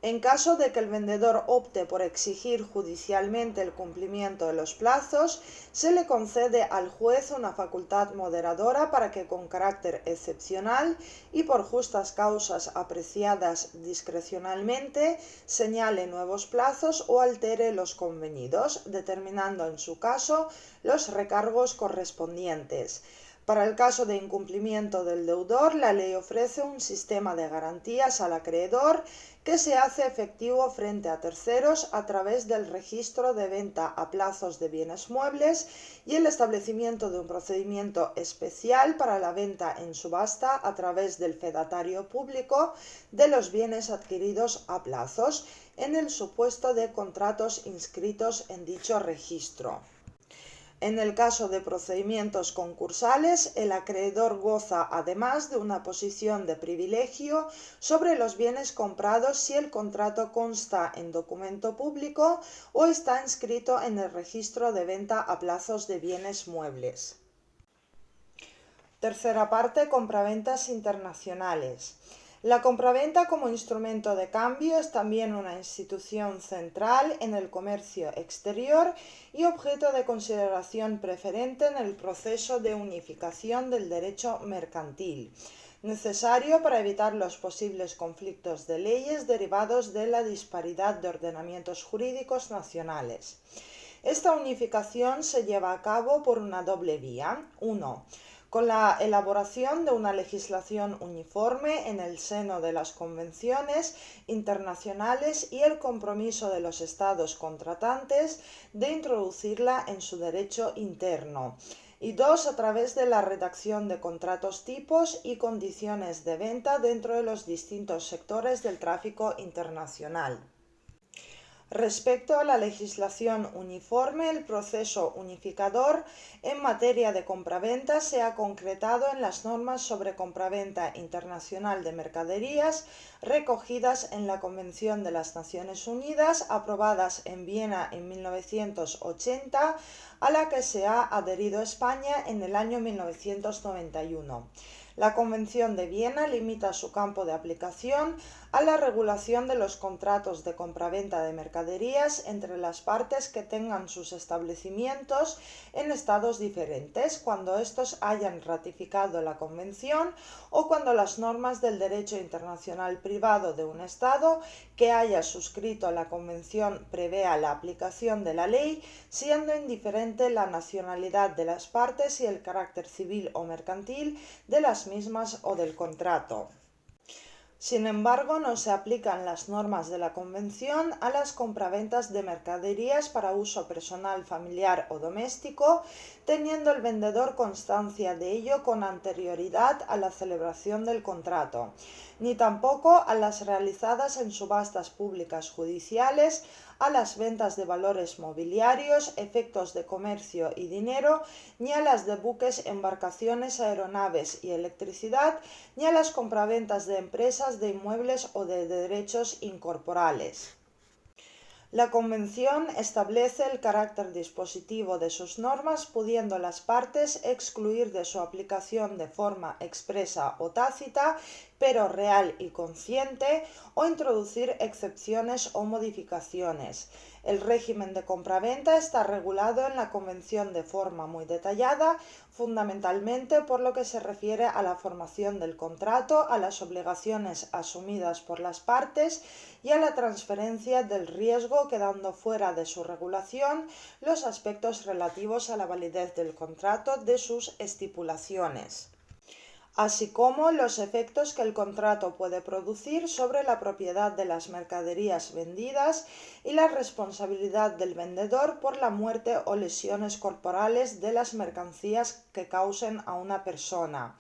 En caso de que el vendedor opte por exigir judicialmente el cumplimiento de los plazos, se le concede al juez una facultad moderadora para que, con carácter excepcional y por justas causas apreciadas discrecionalmente, señale nuevos plazos o altere los convenidos, determinando en su caso los recargos correspondientes. Para el caso de incumplimiento del deudor, la ley ofrece un sistema de garantías al acreedor que se hace efectivo frente a terceros a través del registro de venta a plazos de bienes muebles y el establecimiento de un procedimiento especial para la venta en subasta a través del fedatario público de los bienes adquiridos a plazos, en el supuesto de contratos inscritos en dicho registro. En el caso de procedimientos concursales, el acreedor goza además de una posición de privilegio sobre los bienes comprados si el contrato consta en documento público o está inscrito en el registro de venta a plazos de bienes muebles. Tercera parte, compraventas internacionales. La compraventa como instrumento de cambio es también una institución central en el comercio exterior y objeto de consideración preferente en el proceso de unificación del derecho mercantil, necesario para evitar los posibles conflictos de leyes derivados de la disparidad de ordenamientos jurídicos nacionales. Esta unificación se lleva a cabo por una doble vía. 1. Con la elaboración de una legislación uniforme en el seno de las convenciones internacionales y el compromiso de los estados contratantes de introducirla en su derecho interno. Y 2. A través de la redacción de contratos tipos y condiciones de venta dentro de los distintos sectores del tráfico internacional. Respecto a la legislación uniforme, el proceso unificador en materia de compraventa se ha concretado en las normas sobre compraventa internacional de mercaderías recogidas en la Convención de las Naciones Unidas, aprobadas en Viena en 1980, a la que se ha adherido España en el año 1991. La Convención de Viena limita su campo de aplicación a la regulación de los contratos de compraventa de mercaderías entre las partes que tengan sus establecimientos en estados diferentes, cuando estos hayan ratificado la Convención o cuando las normas del derecho internacional privado de un estado que haya suscrito la Convención prevea la aplicación de la ley, siendo indiferente la nacionalidad de las partes y el carácter civil o mercantil de las mismas o del contrato. Sin embargo, no se aplican las normas de la Convención a las compraventas de mercaderías para uso personal, familiar o doméstico, teniendo el vendedor constancia de ello con anterioridad a la celebración del contrato, ni tampoco a las realizadas en subastas públicas judiciales, a las ventas de valores mobiliarios, efectos de comercio y dinero, ni a las de buques, embarcaciones, aeronaves y electricidad, ni a las compraventas de empresas, de inmuebles o de derechos incorporales. La Convención establece el carácter dispositivo de sus normas, pudiendo las partes excluir de su aplicación de forma expresa o tácita, pero real y consciente, o introducir excepciones o modificaciones. El régimen de compraventa está regulado en la Convención de forma muy detallada, fundamentalmente por lo que se refiere a la formación del contrato, a las obligaciones asumidas por las partes y a la transferencia del riesgo, quedando fuera de su regulación los aspectos relativos a la validez del contrato de sus estipulaciones, así como los efectos que el contrato puede producir sobre la propiedad de las mercaderías vendidas y la responsabilidad del vendedor por la muerte o lesiones corporales de las mercancías que causen a una persona.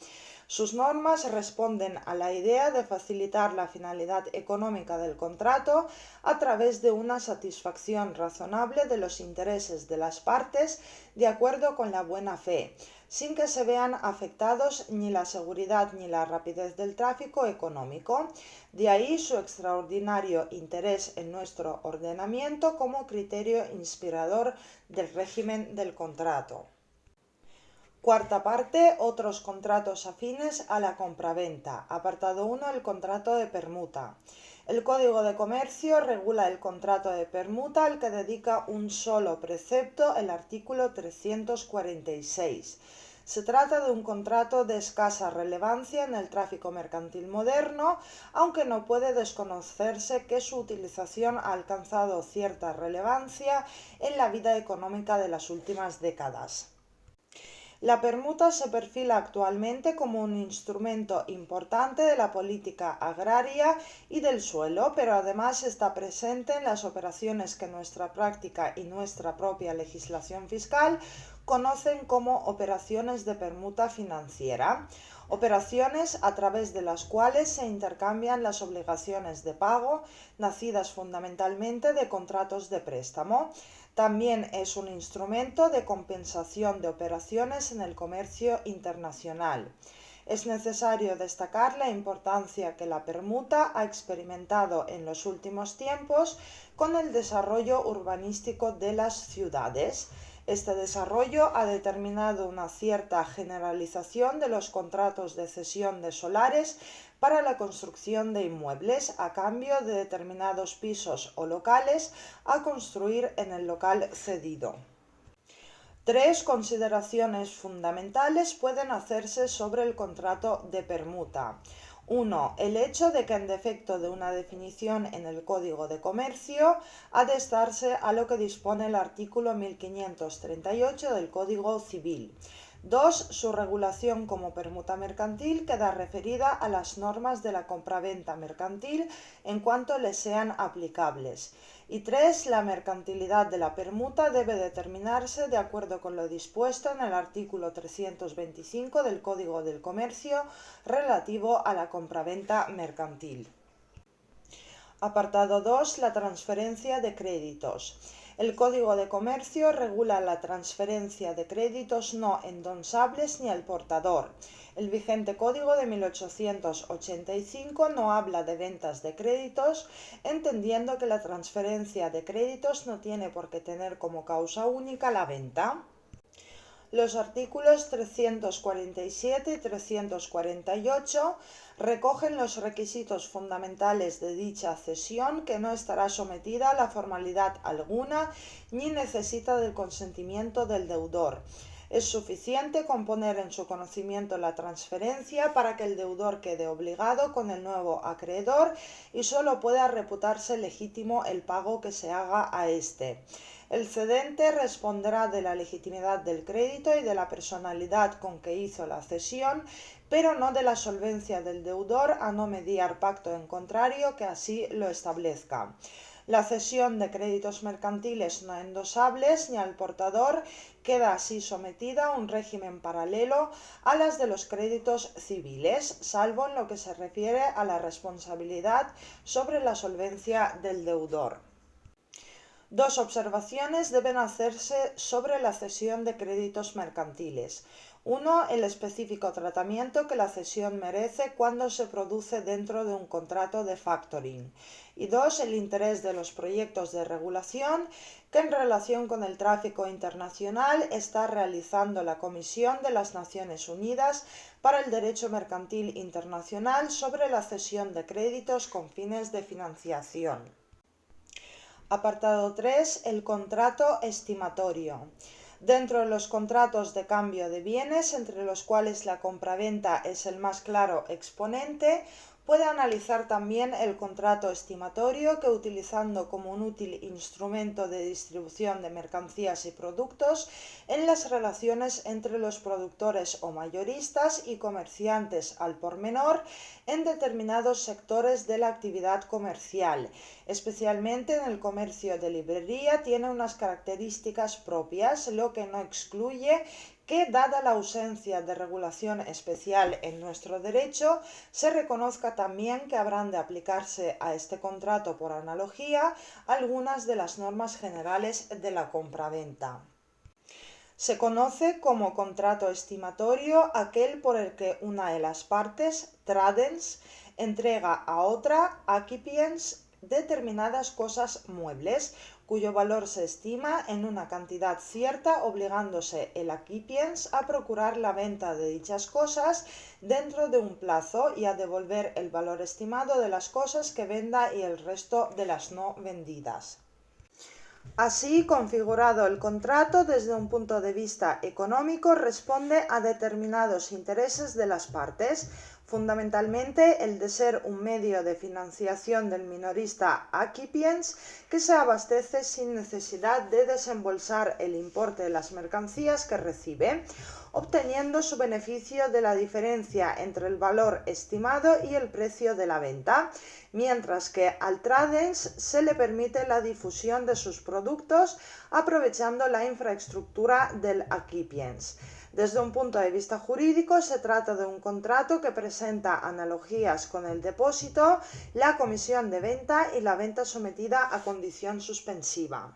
Sus normas responden a la idea de facilitar la finalidad económica del contrato a través de una satisfacción razonable de los intereses de las partes de acuerdo con la buena fe, sin que se vean afectados ni la seguridad ni la rapidez del tráfico económico. De ahí su extraordinario interés en nuestro ordenamiento como criterio inspirador del régimen del contrato. Cuarta parte, otros contratos afines a la compraventa. Apartado 1, el contrato de permuta. El Código de Comercio regula el contrato de permuta, al que dedica un solo precepto, el artículo 346. Se trata de un contrato de escasa relevancia en el tráfico mercantil moderno, aunque no puede desconocerse que su utilización ha alcanzado cierta relevancia en la vida económica de las últimas décadas. La permuta se perfila actualmente como un instrumento importante de la política agraria y del suelo, pero además está presente en las operaciones que nuestra práctica y nuestra propia legislación fiscal conocen como operaciones de permuta financiera, operaciones a través de las cuales se intercambian las obligaciones de pago, nacidas fundamentalmente de contratos de préstamo. También es un instrumento de compensación de operaciones en el comercio internacional. Es necesario destacar la importancia que la permuta ha experimentado en los últimos tiempos con el desarrollo urbanístico de las ciudades. Este desarrollo ha determinado una cierta generalización de los contratos de cesión de solares para la construcción de inmuebles a cambio de determinados pisos o locales a construir en el local cedido. Tres consideraciones fundamentales pueden hacerse sobre el contrato de permuta. 1. El hecho de que en defecto de una definición en el Código de Comercio ha de estarse a lo que dispone el artículo 1538 del Código Civil. 2. Su regulación como permuta mercantil queda referida a las normas de la compraventa mercantil en cuanto le sean aplicables. Y 3. La mercantilidad de la permuta debe determinarse de acuerdo con lo dispuesto en el artículo 325 del Código del Comercio relativo a la compraventa mercantil. Apartado 2. La transferencia de créditos. El Código de Comercio regula la transferencia de créditos no endonsables ni al portador. El vigente Código de 1885 no habla de ventas de créditos, entendiendo que la transferencia de créditos no tiene por qué tener como causa única la venta. Los artículos 347 y 348 recogen los requisitos fundamentales de dicha cesión, que no estará sometida a la formalidad alguna ni necesita del consentimiento del deudor. Es suficiente con poner en su conocimiento la transferencia para que el deudor quede obligado con el nuevo acreedor y solo pueda reputarse legítimo el pago que se haga a éste. El cedente responderá de la legitimidad del crédito y de la personalidad con que hizo la cesión, pero no de la solvencia del deudor, a no mediar pacto en contrario que así lo establezca. La cesión de créditos mercantiles no endosables ni al portador queda así sometida a un régimen paralelo a las de los créditos civiles, salvo en lo que se refiere a la responsabilidad sobre la solvencia del deudor. Dos observaciones deben hacerse sobre la cesión de créditos mercantiles. 1. El específico tratamiento que la cesión merece cuando se produce dentro de un contrato de factoring. Y 2. El interés de los proyectos de regulación que en relación con el tráfico internacional está realizando la Comisión de las Naciones Unidas para el Derecho Mercantil Internacional sobre la cesión de créditos con fines de financiación. Apartado 3. El contrato estimatorio. Dentro de los contratos de cambio de bienes, entre los cuales la compraventa es el más claro exponente, puede analizar también el contrato estimatorio que, utilizando como un útil instrumento de distribución de mercancías y productos en las relaciones entre los productores o mayoristas y comerciantes al por menor en determinados sectores de la actividad comercial, especialmente en el comercio de librería, tiene unas características propias, lo que no excluye que, dada la ausencia de regulación especial en nuestro derecho, se reconozca también que habrán de aplicarse a este contrato por analogía algunas de las normas generales de la compraventa. Se conoce como contrato estimatorio aquel por el que una de las partes, tradens, entrega a otra, accipiens, determinadas cosas muebles, cuyo valor se estima en una cantidad cierta, obligándose el accipiens a procurar la venta de dichas cosas dentro de un plazo y a devolver el valor estimado de las cosas que venda y el resto de las no vendidas. Así, configurado el contrato desde un punto de vista económico, responde a determinados intereses de las partes, fundamentalmente el de ser un medio de financiación del minorista accipiens, que se abastece sin necesidad de desembolsar el importe de las mercancías que recibe, obteniendo su beneficio de la diferencia entre el valor estimado y el precio de la venta, mientras que al tradens se le permite la difusión de sus productos aprovechando la infraestructura del accipiens. Desde un punto de vista jurídico, se trata de un contrato que presenta analogías con el depósito, la comisión de venta y la venta sometida a condición suspensiva.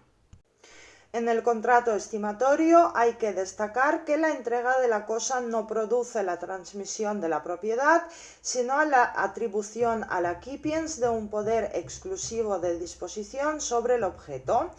En el contrato estimatorio hay que destacar que la entrega de la cosa no produce la transmisión de la propiedad, sino la atribución al accipiens de un poder exclusivo de disposición sobre el objeto.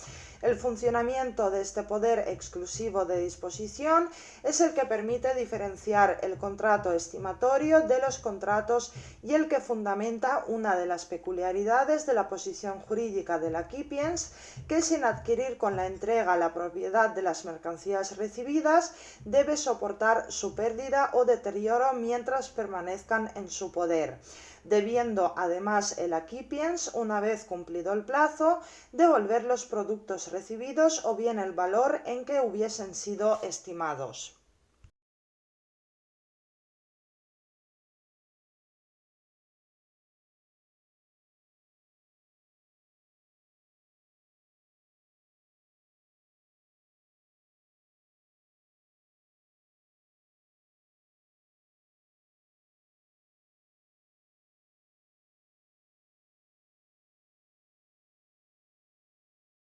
El funcionamiento de este poder exclusivo de disposición es el que permite diferenciar el contrato estimatorio de los contratos y el que fundamenta una de las peculiaridades de la posición jurídica del accipiens, que sin adquirir con la entrega la propiedad de las mercancías recibidas, debe soportar su pérdida o deterioro mientras permanezcan en su poder, debiendo además el accipiens, una vez cumplido el plazo, devolver los productos recibidos o bien el valor en que hubiesen sido estimados.